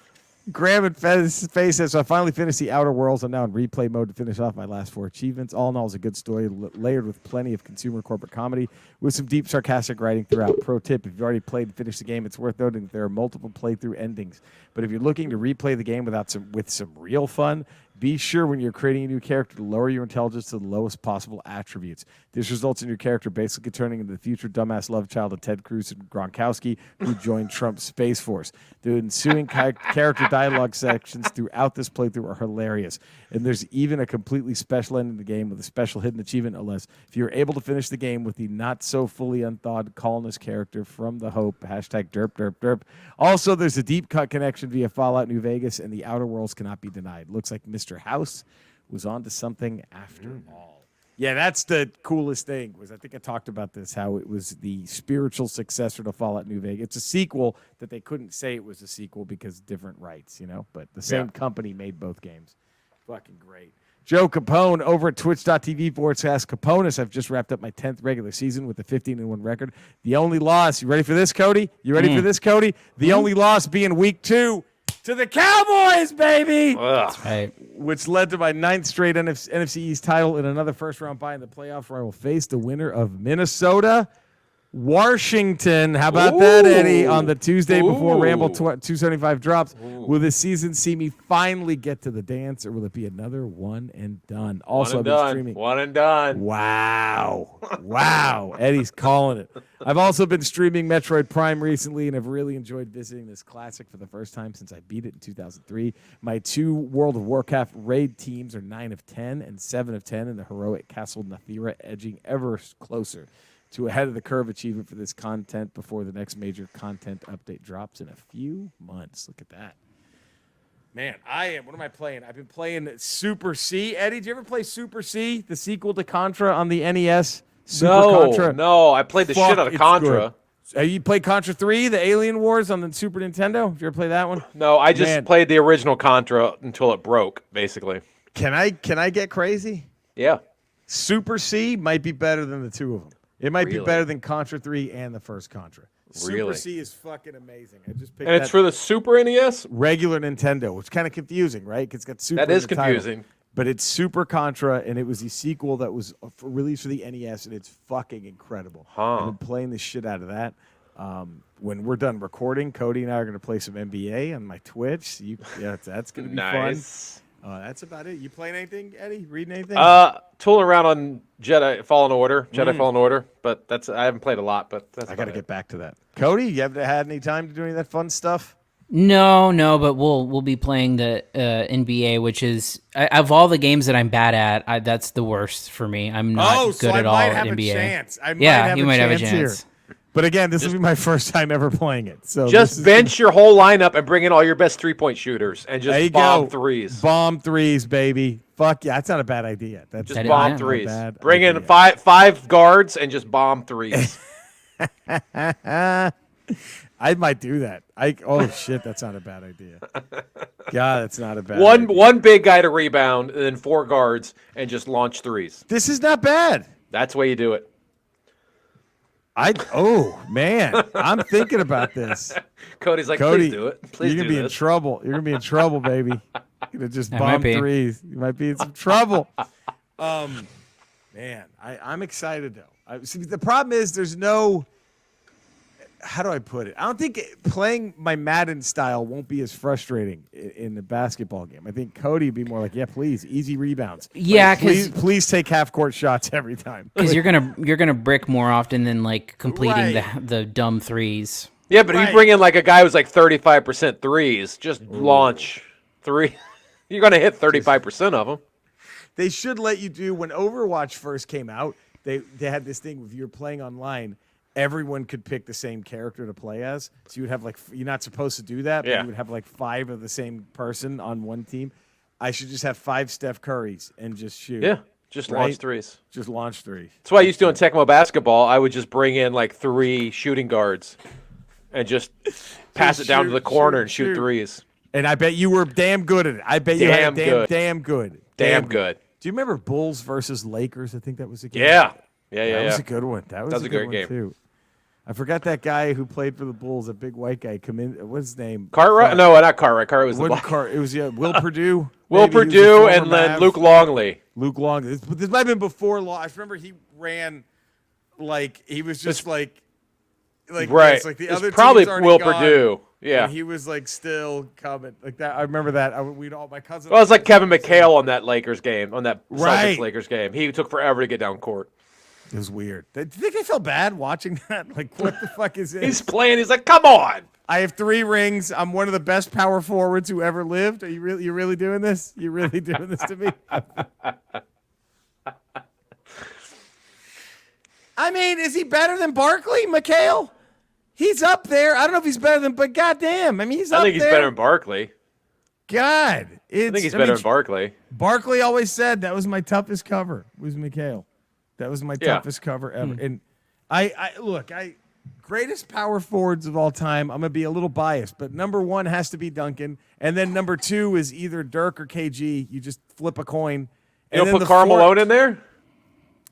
Graham and Face says, so I finally finished The Outer Worlds. I'm now in replay mode to finish off my last 4 achievements. All in all, it's a good story, layered with plenty of consumer corporate comedy, with some deep sarcastic writing throughout. Pro tip, if you've already played and finished the game, it's worth noting that there are multiple playthrough endings. But if you're looking to replay the game with some real fun, be sure when you're creating a new character to lower your intelligence to the lowest possible attributes. This results in your character basically turning into the future dumbass love child of Ted Cruz and Gronkowski, who joined Trump's Space Force. The ensuing character dialogue sections throughout this playthrough are hilarious. And there's even a completely special ending to the game with a special hidden achievement, unless if you're able to finish the game with the not so fully unthawed colonist character from The Hope, hashtag derp derp derp. Also, there's a deep cut connection via Fallout New Vegas, and the Outer Worlds cannot be denied. Looks like Mr. House was on to something after all. Yeah, that's the coolest thing. I think I talked about this, how it was the spiritual successor to Fallout New Vegas. It's a sequel that they couldn't say it was a sequel because different rights, you know, but the same company made both games. Fucking great. Joe Capone over at twitch.tv / Caponis. I've just wrapped up my 10th regular season with a 15-1 record. The only loss, you ready for this, Cody? You ready for this, Cody? The only loss being week 2 to the Cowboys, baby! That's right. Which led to my 9th straight NFC East title and another first-round bye in the playoffs where I will face the winner of Minnesota. Washington. How about that, Eddie? On the Tuesday before Ramble Ooh. 275 drops. Will this season see me finally get to the dance, or will it be another one and done? Also, I've been streaming. One and done. Wow. Wow. Eddie's calling it. I've also been streaming Metroid Prime recently, and have really enjoyed visiting this classic for the first time since I beat it in 2003. My 2 World of Warcraft raid teams are 9 of 10 and 7 of 10 in the heroic Castle Nathira, edging ever closer to ahead of the curve achievement for this content before the next major content update drops in a few months. Look at that. Man, what am I playing? I've been playing Super C. Eddie, did you ever play Super C, the sequel to Contra on the NES? Contra. No, I played the shit out of it's Contra. good. You played Contra 3, the Alien Wars on the Super Nintendo? Did you ever play that one? No, I just played the original Contra until it broke, basically. Can I get crazy? Yeah. Super C might be better than the 2 of them. It might be Really? better than Contra 3 and the first Contra. Really? Super C is fucking amazing. I just picked And it's for the Super NES? regular Nintendo, which is kind of confusing, right? 'Cause it's got Super. That is in the title. confusing. But it's Super Contra, and it was the sequel that was released for the NES, and it's fucking incredible. Huh. I've been playing the shit out of that. When we're done recording, Cody and I are going to play some NBA on my Twitch. That's going to be Nice. fun. That's about it. You playing anything, Eddie? Reading anything? Tooling around on Jedi Fallen Order, but I haven't played a lot, but that's I got to about get back to that. Cody, you haven't had any time to do any of that fun stuff? No, but we'll be playing the NBA, which is of all the games that I'm bad at, that's the worst for me. I'm not good at all at NBA. Chance. I might Yeah, have you a might have a chance chance. here. But again, this will be my first time ever playing it. So Just bench your whole lineup and bring in all your best 3-point shooters and There you just bomb go. threes. Bomb threes, baby. Fuck yeah, that's not a bad idea. That's Just That- bomb yeah. threes. Bad Bring in idea. five guards and just bomb threes. I might do that. Oh shit, that's not a bad idea. God, that's not a bad idea. one big guy to rebound, and then 4 guards, and just launch threes. This is not bad. That's the way you do it. Oh man, I'm thinking about this. Cody's like, Cody, please do it. Please you're do gonna be in this. trouble. You're gonna be in trouble, baby. You're gonna just I bomb might be. threes. You might be in some trouble. Man, I'm excited though. See, the problem is there's no. How do I put it? I don't think playing my Madden style won't be as frustrating in the basketball game. I think Cody would be more like, yeah, please, easy rebounds. Yeah, Like, 'cause- please take half court shots every time. Because you're gonna brick more often than like completing Right. the dumb threes. Yeah, but if Right. you bring in like a guy who's like 35% threes, just launch 3. You're going to hit 35% of them. They should let you do when Overwatch first came out. They had this thing if you're playing online, everyone could pick the same character to play as. So you would have like you're not supposed to do that, but Yeah. you would have like 5 of the same person on one team. I should just have 5 Steph Currys and just shoot. Yeah, just launch Right? threes. Just launch 3. That's why I used to do in Tecmo basketball. I would just bring in like 3 shooting guards and just pass it down to shoot, the corner shoot, and shoot shoot. threes. And I bet you were damn good at it. I bet you had Damn good. damn good. Damn good. Do you remember Bulls versus Lakers? I think that was a game. Yeah. That was a good one. That was a great good game. one too. I forgot that guy who played for the Bulls, a big white guy. Come in. What's his name? Cartwright? No, not Cartwright. Cartwright was the Wouldn't block. It was Will Purdue. Will Maybe he was a Purdue former and then Mav. Luke Longley. Luke Long. This might have been before Long. I remember he ran like he was just like Right. this, like the It's other probably team's already Will gone, Purdue. Yeah. and he was like still coming like that. I remember that. We'd all my cousin. Well, it's like Kevin McHale on that Lakers game, on that Right. Celtics Lakers game. He took forever to get down court. It was weird. Do you think I felt bad watching that? Like, what the fuck is this? He's playing. He's like, come on. I have 3 rings. I'm one of the best power forwards who ever lived. Are you really doing this? You really doing this to me? I mean, is he better than Barkley, McHale? He's up there. I don't know if he's better than, but goddamn, I mean, he's I up think he's there. better than Barkley. God, I think he's better mean, than Barkley. Barkley always said that was my toughest cover. Was McHale. That was my toughest cover ever. And I look, greatest power forwards of all time. I'm gonna be a little biased, but number 1 has to be Duncan, and then number 2 is either Dirk or KG. You just flip a coin. You And don't then put the Karl fourth- Malone in there?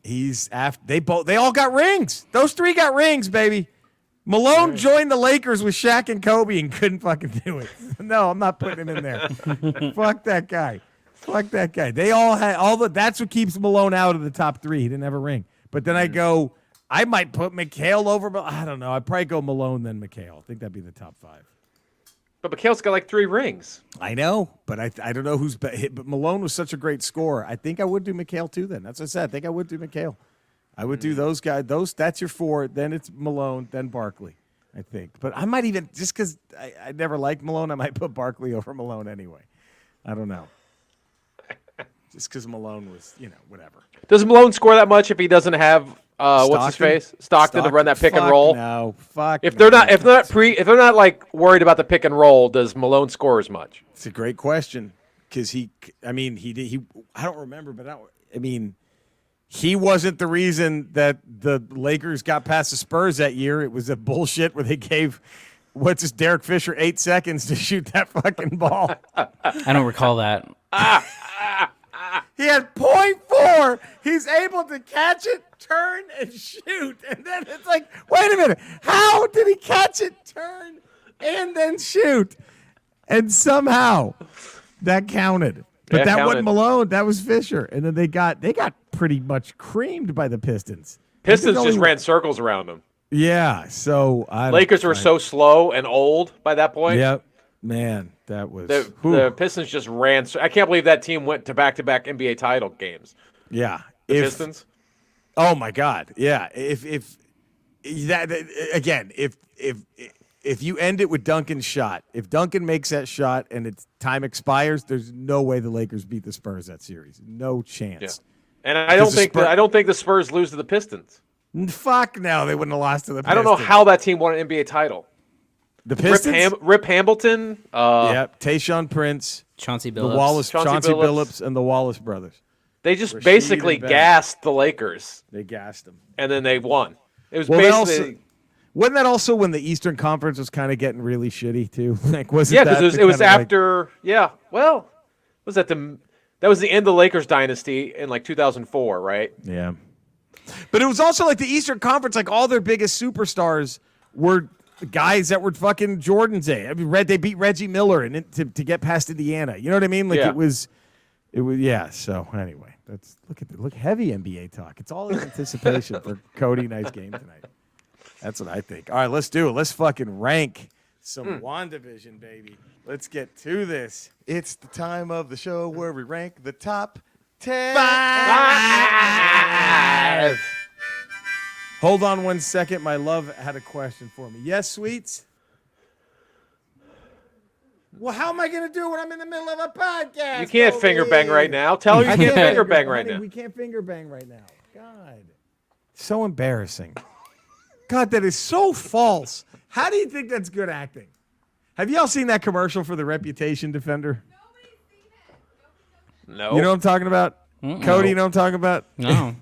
He's after they all got rings. Those 3 got rings, baby. Malone joined the Lakers with Shaq and Kobe and couldn't fucking do it. No, I'm not putting him in there. Fuck that guy. Fuck that guy. They all had that's what keeps Malone out of the top 3. He didn't have a ring. But then I go I might put McHale over, but I don't know. I'd probably go Malone then McHale. I think that'd be the top 5. But McHale's got like 3 rings. I know, but I don't know who's but Malone was such a great scorer. I think I would do McHale too. Then that's what I said. I think I would do McHale. I would do those guys. That's your 4. Then it's Malone. Then Barkley. I think, but I might even just because I never liked Malone, I might put Barkley over Malone anyway. I don't know. Just because Malone was, whatever. Does Malone score that much if he doesn't have what's his face Stockton to run that pick and roll? No, fuck. If they're not like worried about the pick and roll, does Malone score as much? It's a great question because he I don't remember, but he wasn't the reason that the Lakers got past the Spurs that year. It was a bullshit where they gave Derek Fisher 8 seconds to shoot that fucking ball. I don't recall that. He had .4. He's able to catch it, turn, and shoot. And then it's like, wait a minute. How did he catch it, turn, and then shoot? And somehow that counted. But that wasn't Malone. That was Fisher. And then they got pretty much creamed by the Pistons. Pistons just ran circles around them. Yeah. So Lakers were so slow and old by that point. Yep. Man, that was the Pistons just ran. I can't believe that team went to back-to-back NBA title games. Yeah, the Pistons. Oh my God, yeah. If you end it with Duncan's shot, if Duncan makes that shot and its time expires, there's no way the Lakers beat the Spurs that series. No chance. Yeah. And I don't think the Spurs lose to the Pistons. Fuck no, they wouldn't have lost to the Pistons. I don't know how that team won an NBA title. The Pistons? Rip Hamilton. Tayshaun Prince. Chauncey Billups. Chauncey Billups and the Wallace brothers. They just basically gassed the Lakers. They gassed them. And then they won. It was wasn't that also when the Eastern Conference was kind of getting really shitty too? Because it was after. Well, was that was the end of the Lakers dynasty in like 2004, right? Yeah. But it was also like the Eastern Conference, like all their biggest superstars were guys that were fucking Jordan's age. I mean, they beat Reggie Miller and to get past Indiana. You know what I mean? Like it was. Yeah. So anyway, look heavy NBA talk. It's all in anticipation for Cody. Nice game tonight. That's what I think. All right, let's do it. Let's fucking rank some WandaVision, baby. Let's get to this. It's the time of the show where we rank the top 10. 5. Hold on 1 second. My love had a question for me. Yes, sweets? Well, how am I going to do it when I'm in the middle of a podcast? You can't finger bang right now. Tell her you can't finger bang right now. We can't finger bang right now. God. So embarrassing. God, that is so false. How do you think that's good acting? Have y'all seen that commercial for the Reputation Defender? No. You know what I'm talking about? Cody, you know what I'm talking about? No.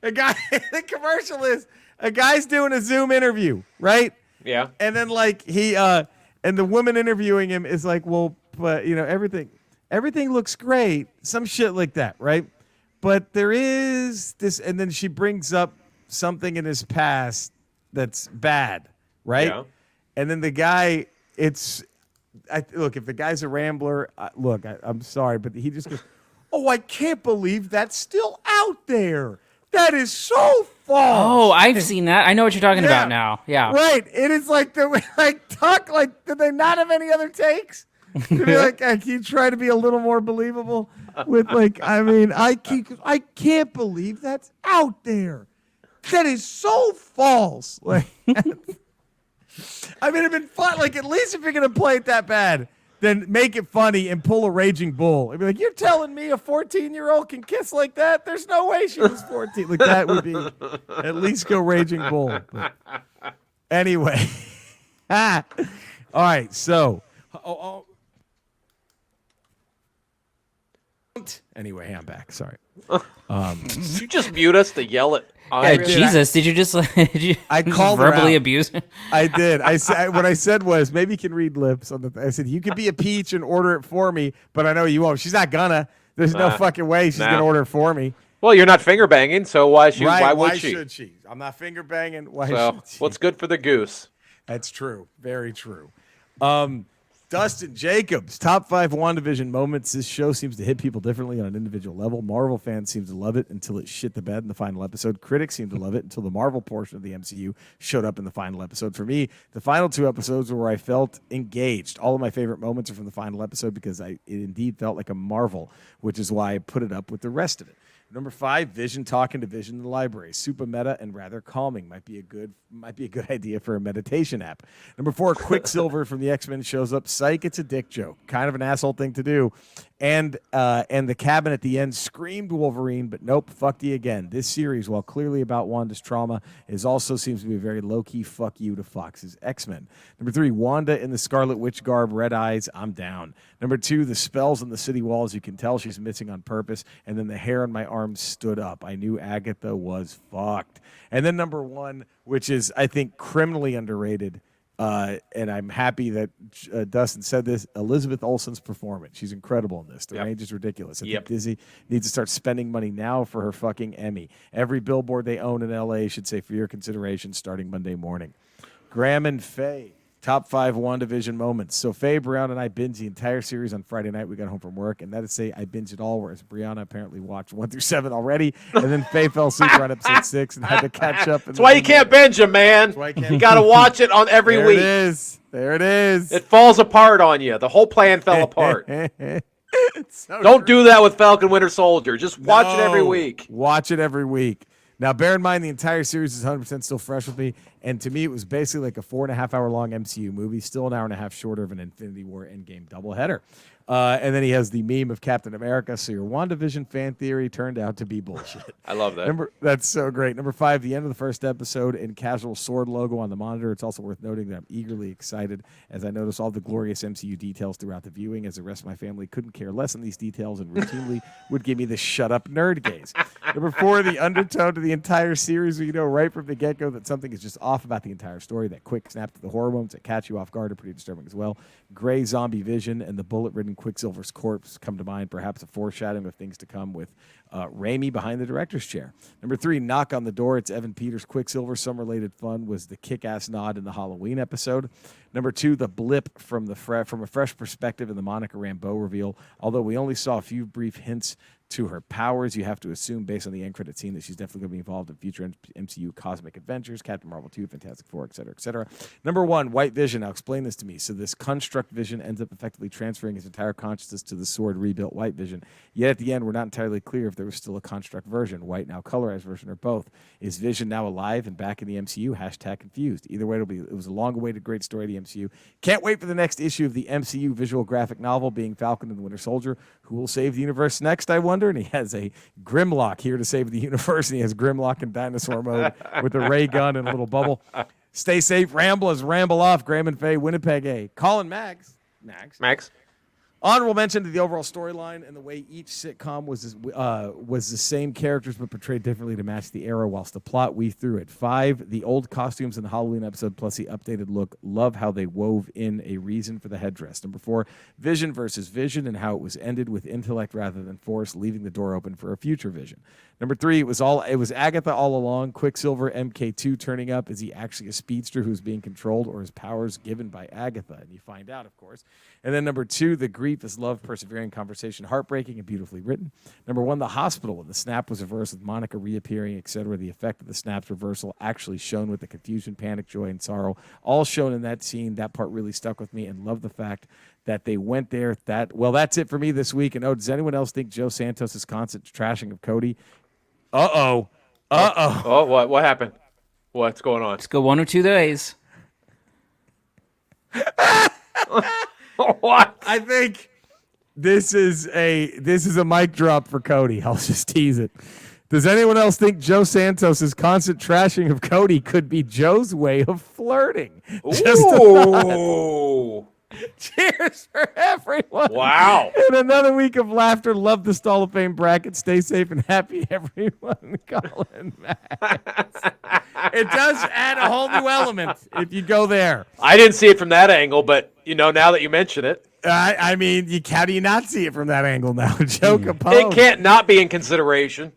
The commercial is a guy's doing a Zoom interview, right? Yeah. And then like and the woman interviewing him is like, well, but everything looks great. Some shit like that, right? But there is this, and then she brings up something in his past that's bad, right? Yeah. And then the guy, look, if the guy's a rambler, I'm sorry, but he just goes, oh, I can't believe that's still out there. That is so false. Oh, I've seen that. I know what you're talking about now. Yeah. Right. It is like did they not have any other takes? To be like, I keep trying to be a little more believable with I can't believe that's out there. That is so false. Like, it'd been fun. Like, at least if you're gonna play it that bad, then make it funny and pull a raging bull. I'd be like, you're telling me a 14-year-old can kiss like that? There's no way she was 14. Like, that would be at least go raging bull. But anyway, all right. So, anyway, I'm back. Sorry. Did you just mute us to yell at? Jesus, did you just I called her verbally out. abuse her? I did. What I said was, maybe you can read lips on the. I said you could be a peach and order it for me, but I know you won't. She's not gonna. There's no fucking way she's gonna order it for me. Well, you're not finger banging, so why would she? Why should she? I'm not finger banging. Why should she? What's good for the goose? That's true. Very true. Dustin Jacobs, top 5 WandaVision moments. This show seems to hit people differently on an individual level. Marvel fans seem to love it until it shit the bed in the final episode. Critics seem to love it until the Marvel portion of the MCU showed up in the final episode. For me, the final 2 episodes were where I felt engaged. All of my favorite moments are from the final episode because it indeed felt like a Marvel, which is why I put it up with the rest of it. Number 5, Vision talking to Vision in the library. Super meta and rather calming. Might be a good idea for a meditation app. Number 4, Quicksilver from the X-Men shows up. Psych, it's a dick joke. Kind of an asshole thing to do. And the cabin at the end screamed Wolverine, but nope, fucked you again. This series, while clearly about Wanda's trauma, also seems to be a very low-key fuck you to Fox's X-Men. Number 3, Wanda in the Scarlet Witch garb, red eyes, I'm down. Number 2, the spells on the city walls, you can tell she's missing on purpose. And then the hair on my arm stood up. I knew Agatha was fucked. And then number 1, which is, I think, criminally underrated, and I'm happy that Dustin said this, Elizabeth Olsen's performance. She's incredible in this. The range is ridiculous. I think Disney needs to start spending money now for her fucking Emmy. Every billboard they own in L.A. should say, for your consideration, starting Monday morning. Graham and Faye, top 5 WandaVision moments. So Faye, Brianna, and I binged the entire series on Friday night. We got home from work, and that is to say I binged it all, whereas Brianna apparently watched 1 through 7 already, and then Faye fell asleep on episode 6 and had to catch up. That's why you can't binge them, man. You got to watch it on every week. There it is. It falls apart on you. The whole plan fell apart. So Don't do that with Falcon Winter Soldier. Just watch it every week. Watch it every week. Now, bear in mind, the entire series is 100% still fresh with me, and to me, it was basically like a 4.5-hour-long MCU movie, still an hour and a half shorter of an Infinity War Endgame doubleheader. And then he has the meme of Captain America, so your WandaVision fan theory turned out to be bullshit. I love that. That's so great. Number 5, the end of the first episode and casual sword logo on the monitor. It's also worth noting that I'm eagerly excited as I notice all the glorious MCU details throughout the viewing, as the rest of my family couldn't care less on these details and routinely would give me the shut up nerd gaze. Number 4, the undertone to the entire series, where you know right from the get-go that something is just off about the entire story. That quick snap to the horror moments that catch you off guard are pretty disturbing as well. Gray zombie Vision and the bullet-ridden Quicksilver's corpse come to mind, perhaps a foreshadowing of things to come with Raimi behind the director's chair. Number 3, knock on the door. It's Evan Peters' Quicksilver. Some related fun was the kick-ass nod in the Halloween episode. Number 2, the blip from a fresh perspective in the Monica Rambeau reveal. Although we only saw a few brief hints to her powers, you have to assume, based on the end credit scene, that she's definitely going to be involved in future MCU cosmic adventures, Captain Marvel 2, Fantastic Four, etc., etc. Number 1, White Vision. Now explain this to me. So this construct Vision ends up effectively transferring his entire consciousness to the sword rebuilt White Vision. Yet at the end, we're not entirely clear if there was still a construct version, white now colorized version, or both. Is Vision now alive and back in the MCU? Hashtag confused. Either way, it was a long-awaited great story of the MCU. Can't wait for the next issue of the MCU visual graphic novel, being Falcon and the Winter Soldier. Who will save the universe next, I wonder? And he has a Grimlock here to save the universe, and he has Grimlock in dinosaur mode with a ray gun and a little bubble. Stay safe. Ramble is Ramble off. Graham and Faye, Winnipeg A. Colin Mags. Honorable mention to the overall storyline and the way each sitcom was the same characters but portrayed differently to match the era, whilst the plot weaved through it. 5, the old costumes in the Halloween episode plus the updated look. Love how they wove in a reason for the headdress. Number 4, Vision versus Vision and how it was ended with intellect rather than force, leaving the door open for a future Vision. Number 3, it was Agatha all along. Quicksilver MK2 turning up. Is he actually a speedster who's being controlled, or his powers given by Agatha? And you find out, of course. And then number 2, the grief is love, persevering conversation, heartbreaking and beautifully written. Number 1, the hospital, when the snap was reversed with Monica reappearing, etc. The effect of the snap's reversal actually shown with the confusion, panic, joy, and sorrow, all shown in that scene. That part really stuck with me, and love the fact that they went there. That's it for me this week. And does anyone else think Joe Santos' constant trashing of Cody? Oh, what happened? What's going on? Let's go 1 or 2 days. What? I think this is a mic drop for Cody. I'll just tease it. Does anyone else think Joe Santos' constant trashing of Cody could be Joe's way of flirting? Ooh. Cheers for everyone. Wow. And another week of laughter. Love the Stall of Fame bracket. Stay safe and happy, everyone. Colin Max. It does add a whole new element if you go there. I didn't see it from that angle, but now that you mention it. I mean, how do you not see it from that angle now? Joe Capone. It can't not be in consideration.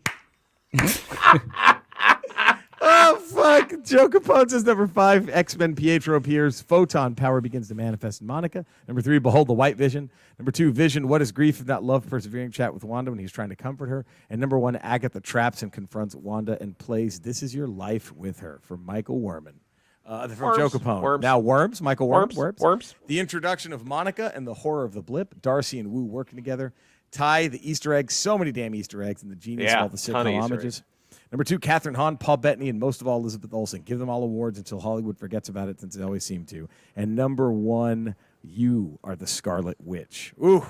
Oh, fuck. fuck? Joe Capone says number 5, X-Men Pietro appears. Photon power begins to manifest in Monica. Number 3, Behold the White Vision. Number 2, Vision, what is grief if not love? Persevering chat with Wanda when he's trying to comfort her. And number 1, Agatha traps and confronts Wanda and plays This Is Your Life with her from Michael Werman. From Joe Capone. Worms. Now Worms, Michael Worms. Worms. The introduction of Monica and the horror of the blip. Darcy and Wu working together. Ty, the Easter eggs. So many damn Easter eggs and the genius of all the sitcom homages. Number 2, Catherine Hahn, Paul Bettany, and most of all, Elizabeth Olsen. Give them all awards until Hollywood forgets about it, since they always seem to. And number 1, you are the Scarlet Witch. Ooh,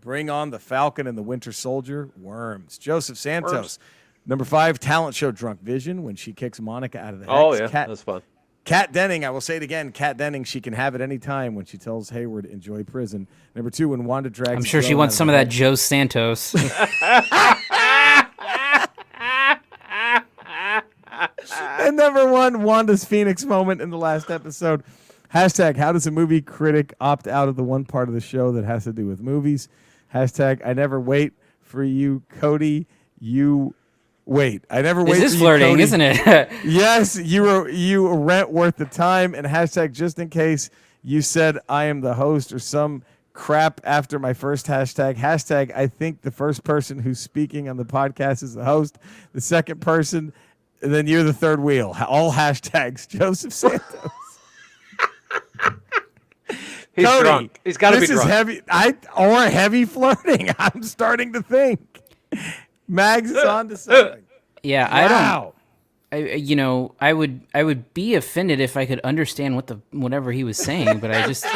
bring on the Falcon and the Winter Soldier. Worms. Joseph Santos. Worms. Number 5, talent show Drunk Vision when she kicks Monica out of the hex. Oh, yeah, that's fun. Kat Denning, I will say it again. Kat Denning, she can have it any time when she tells Hayward, enjoy prison. Number 2, when Wanda drags. I'm sure she wants some of that Joe Santos. And number 1, Wanda's Phoenix moment in the last episode. Hashtag, how does a movie critic opt out of the one part of the show that has to do with movies? Hashtag, I never wait for you, Cody. You wait. I never wait for you, This is flirting, Cody. isn't it? Yes, you rent worth the time. And hashtag, just in case you said I am the host or some crap after my first hashtag. Hashtag, I think the first person who's speaking on the podcast is the host. The second person, and then you're the third wheel. All hashtags. Joseph Santos. He's Cody, drunk. He's got to be This is drunk. heavy. Or heavy flirting. I'm starting to think. Mags is on to something. Yeah, Wow. I would be offended if I could understand whatever he was saying, but I just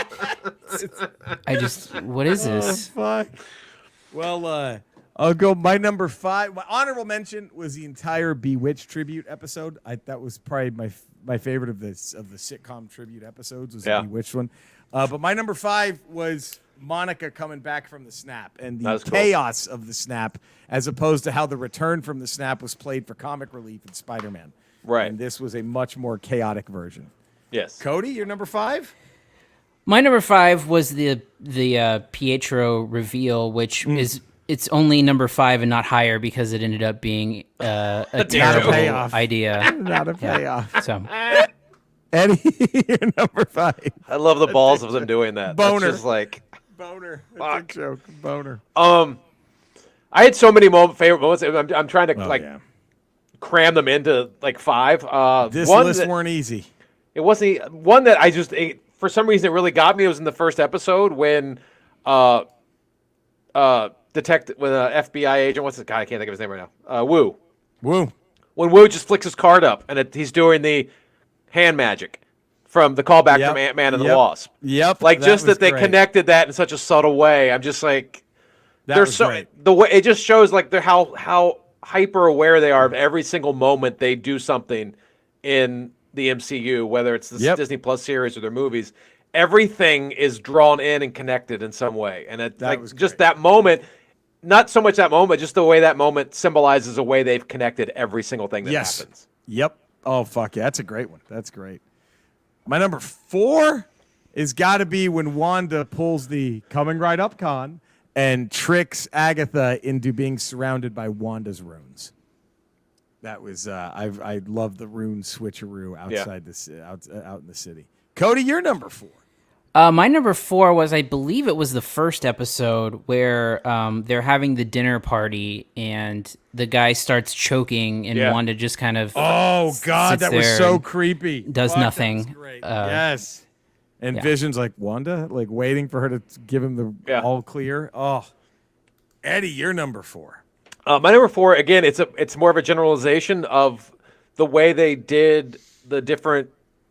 what is this? Fuck. Well, I'll go. My number 5. My honorable mention was the entire Bewitched tribute episode. That was probably my favorite of the sitcom tribute episodes. Was the Bewitched one. But my number 5 was Monica coming back from the snap and the chaos of the snap, as opposed to how the return from the snap was played for comic relief in Spider-Man. Right. And this was a much more chaotic version. Yes. Cody, your number 5? My number 5 was the Pietro reveal, which is it's only number 5 and not higher because it ended up being a terrible payoff. idea. Not a payoff. So Eddie, your number 5. I love the balls of them doing that. Boner. That's just like Boner. That's Fuck. a joke. Boner. I had so many favorite moments. I'm trying to cram them into like 5. This one list that, weren't easy. It wasn't one that I just for some reason it really got me. It was in the first episode when detective with an FBI agent. What's this guy? I can't think of his name right now. Wu. Woo. When Wu just flicks his card up and he's doing the hand magic from the callback from Ant-Man and the Wasp. Yep. Like just that they great. connected that in such a subtle way. I'm just like, That was great. the way it just shows like how hyper aware they are of every single moment they do something in the MCU, whether it's the Disney Plus series or their movies. Everything is drawn in and connected in some way, and was just that moment. Not so much that moment, just the way that moment symbolizes a way they've connected every single thing that happens. Yep. Oh, fuck yeah. That's a great one. That's great. My number 4 is got to be when Wanda pulls the coming right up con and tricks Agatha into being surrounded by Wanda's runes. That was, I love the rune switcheroo outside out in the city. Cody, your number 4. My number 4 was, I believe it was the first episode where they're having the dinner party and the guy starts choking and Wanda just kind of oh god, that was so creepy. Does nothing. That was great. Yes. And Vision's like, Wanda, like waiting for her to give him the all clear. Oh, Eddie, your number 4. My number 4, again, it's more of a generalization of the way they did the different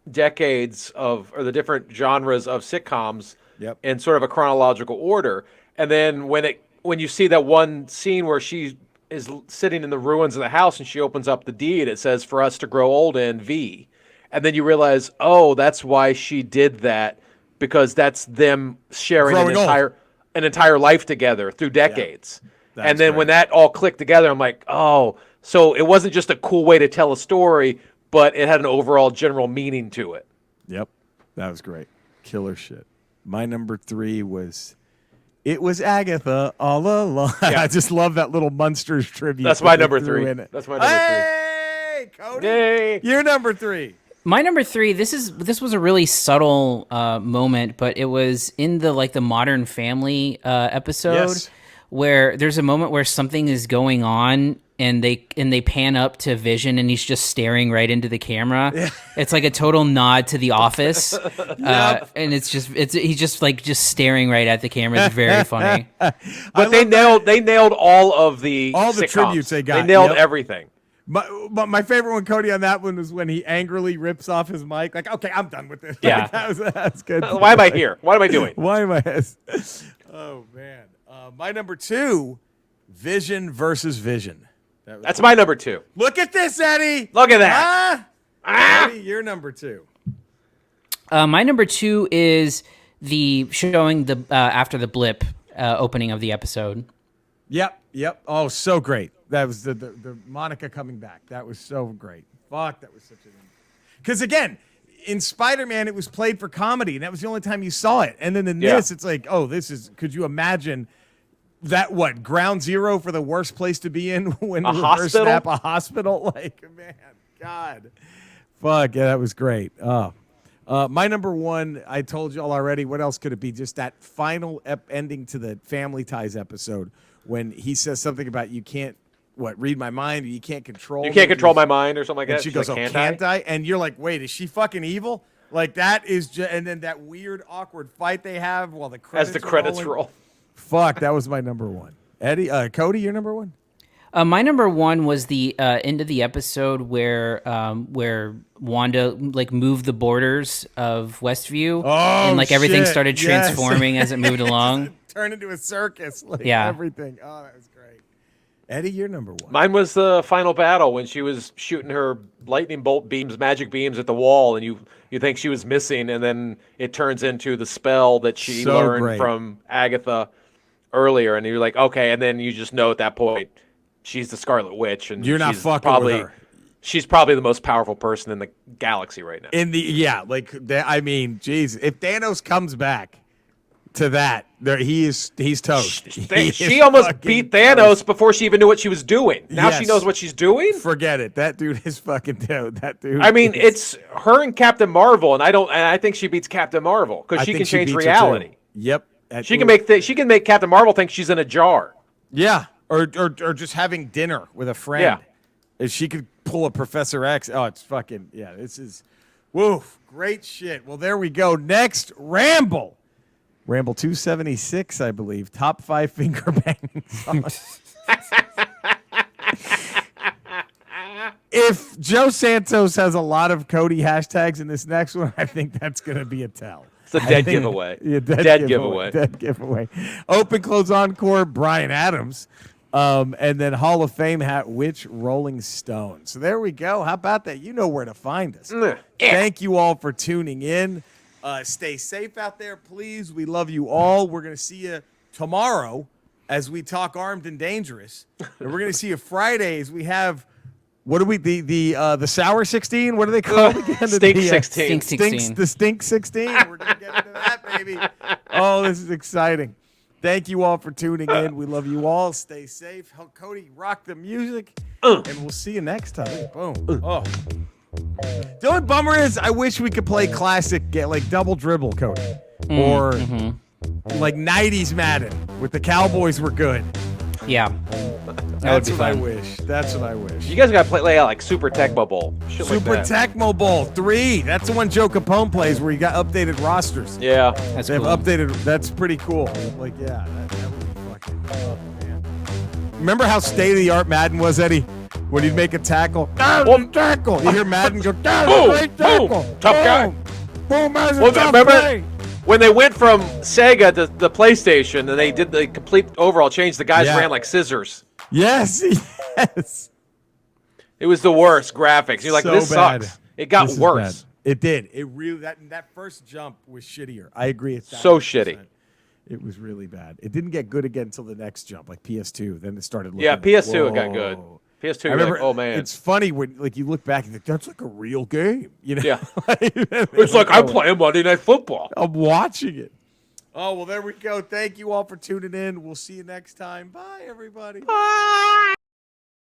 decades or the different genres of sitcoms in sort of a chronological order. And then when you see that one scene where she is sitting in the ruins of the house and she opens up the deed, it says for us to grow old in V. And then you realize, oh, that's why she did that, because that's them sharing an entire life together through decades. And then when that all clicked together, I'm like, oh, so it wasn't just a cool way to tell a story, but it had an overall general meaning to it. Yep. That was great. Killer shit. My number 3 was, it was Agatha all along. Yeah. I just love that little Munsters tribute. That's my number 3. That's my number 3. Hey, Cody. Yay. You're number 3. My number 3. This was a really subtle moment, but it was in the Modern Family episode Yes. where there's a moment where something is going on and they pan up to Vision and he's just staring right into the camera. Yeah. It's like a total nod to The Office, and he's just staring right at the camera. It's very funny. But they nailed all the sitcoms. Tributes they got. They nailed everything. But my favorite one, Cody, on that one was when he angrily rips off his mic. Like, okay, I'm done with this. Yeah. Like, that's good. Why am I here? What am I doing? Why am I? Oh man. My number 2, Vision versus Vision. That's my number 2. Look at this, Eddie. Look at that. Eddie, you're number 2. My number 2 is the showing the after the blip opening of the episode. Yep. Oh, so great. That was the Monica coming back. That was so great. Fuck, that was such a... Because again, in Spider-Man, it was played for comedy, and that was the only time you saw it. And then in this, it's like, oh, this is... Could you imagine that, ground zero for the worst place to be in when a reverse hospital? snap a hospital? Like, man, God. Fuck, yeah, that was great. My number 1, I told y'all already. What else could it be? Just that final ending to the Family Ties episode when he says something about you can't, read my mind? You can't control You can't control my mind or something like that. And she goes, like, can't I? And you're like, wait, is she fucking evil? Like, that is just, and then that weird, awkward fight they have while the credits roll. Fuck, that was my number 1. Eddie, Cody, your number 1? My number 1 was the end of the episode where Wanda moved the borders of Westview and everything started transforming as it moved along. Turned into a circus. Everything. Oh, that was great. Eddie, you're number 1. Mine was the final battle when she was shooting her lightning bolt beams, magic beams at the wall, and you think she was missing, and then it turns into the spell that she learned from Agatha earlier, and you're like, okay, and then you just know at that point she's the Scarlet Witch, and you're not fucking with her. She's probably the most powerful person in the galaxy right now. I mean, geez, if Thanos comes back to that, he's toast. She almost beat Thanos before she even knew what she was doing. Now she knows what she's doing. Forget it. That dude is fucking dope. That dude. I mean, it's her and Captain Marvel, and I think she beats Captain Marvel because she can change reality. Yep. She can make Captain Marvel think she's in a jar. Yeah, or just having dinner with a friend. Yeah. If she could pull a Professor X. Oh, it's fucking this is, woof, great shit. Well, there we go. Next, Ramble 276, I believe. Top 5 finger banging songs. If Joe Santos has a lot of Cody hashtags in this next one, I think that's going to be a tell. It's a dead giveaway. Yeah, dead giveaway. Dead giveaway. Open, close, encore, Bryan Adams. And then Hall of Fame hat, which Rolling Stone. So there we go. How about that? You know where to find us. Thank you all for tuning in. Stay safe out there, please. We love you all. We're going to see you tomorrow as we talk Armed and Dangerous. And we're going to see you Friday as we have... What do we the Sour 16? What do they call it again? Stink 16. The Stink 16. We're gonna get into that, baby. Oh, this is exciting. Thank you all for tuning in. We love you all. Stay safe. Cody, rock the music, and we'll see you next time. Boom. Oh. The only bummer is I wish we could play classic, like double dribble, Cody, or like 90s Madden with the Cowboys were good. Yeah. That's what I wish. That's what I wish. You guys got to play out like Super Tecmo Bowl. Shit Super like that. Tecmo Bowl 3. That's the one Joe Capone plays where you got updated rosters. Yeah. They've updated. That's pretty cool. Like, yeah, that would be fucking. Oh, man. Remember how state-of-the-art Madden was, Eddie? When he'd make a tackle. Tackle. You hear Madden go, great tackle. Boom. Tough guy. Boom, that's a tough play. When they went from Sega to the PlayStation and they did the complete overall change, the guys ran like scissors. Yes. It was the worst graphics. You're like, so this bad. sucks. It got worse. It did. It really that first jump was shittier. I agree. It's so shitty. It was really bad. It didn't get good again until the next jump, like PS2. Then it started looking. Yeah, PS2 it got good. PS2, I remember, like, oh man, it's funny when you look back and think that's like a real game. You know? Yeah. It's like I'm playing Monday Night Football. I'm watching it. Oh well, there we go. Thank you all for tuning in. We'll see you next time. Bye, everybody. Bye.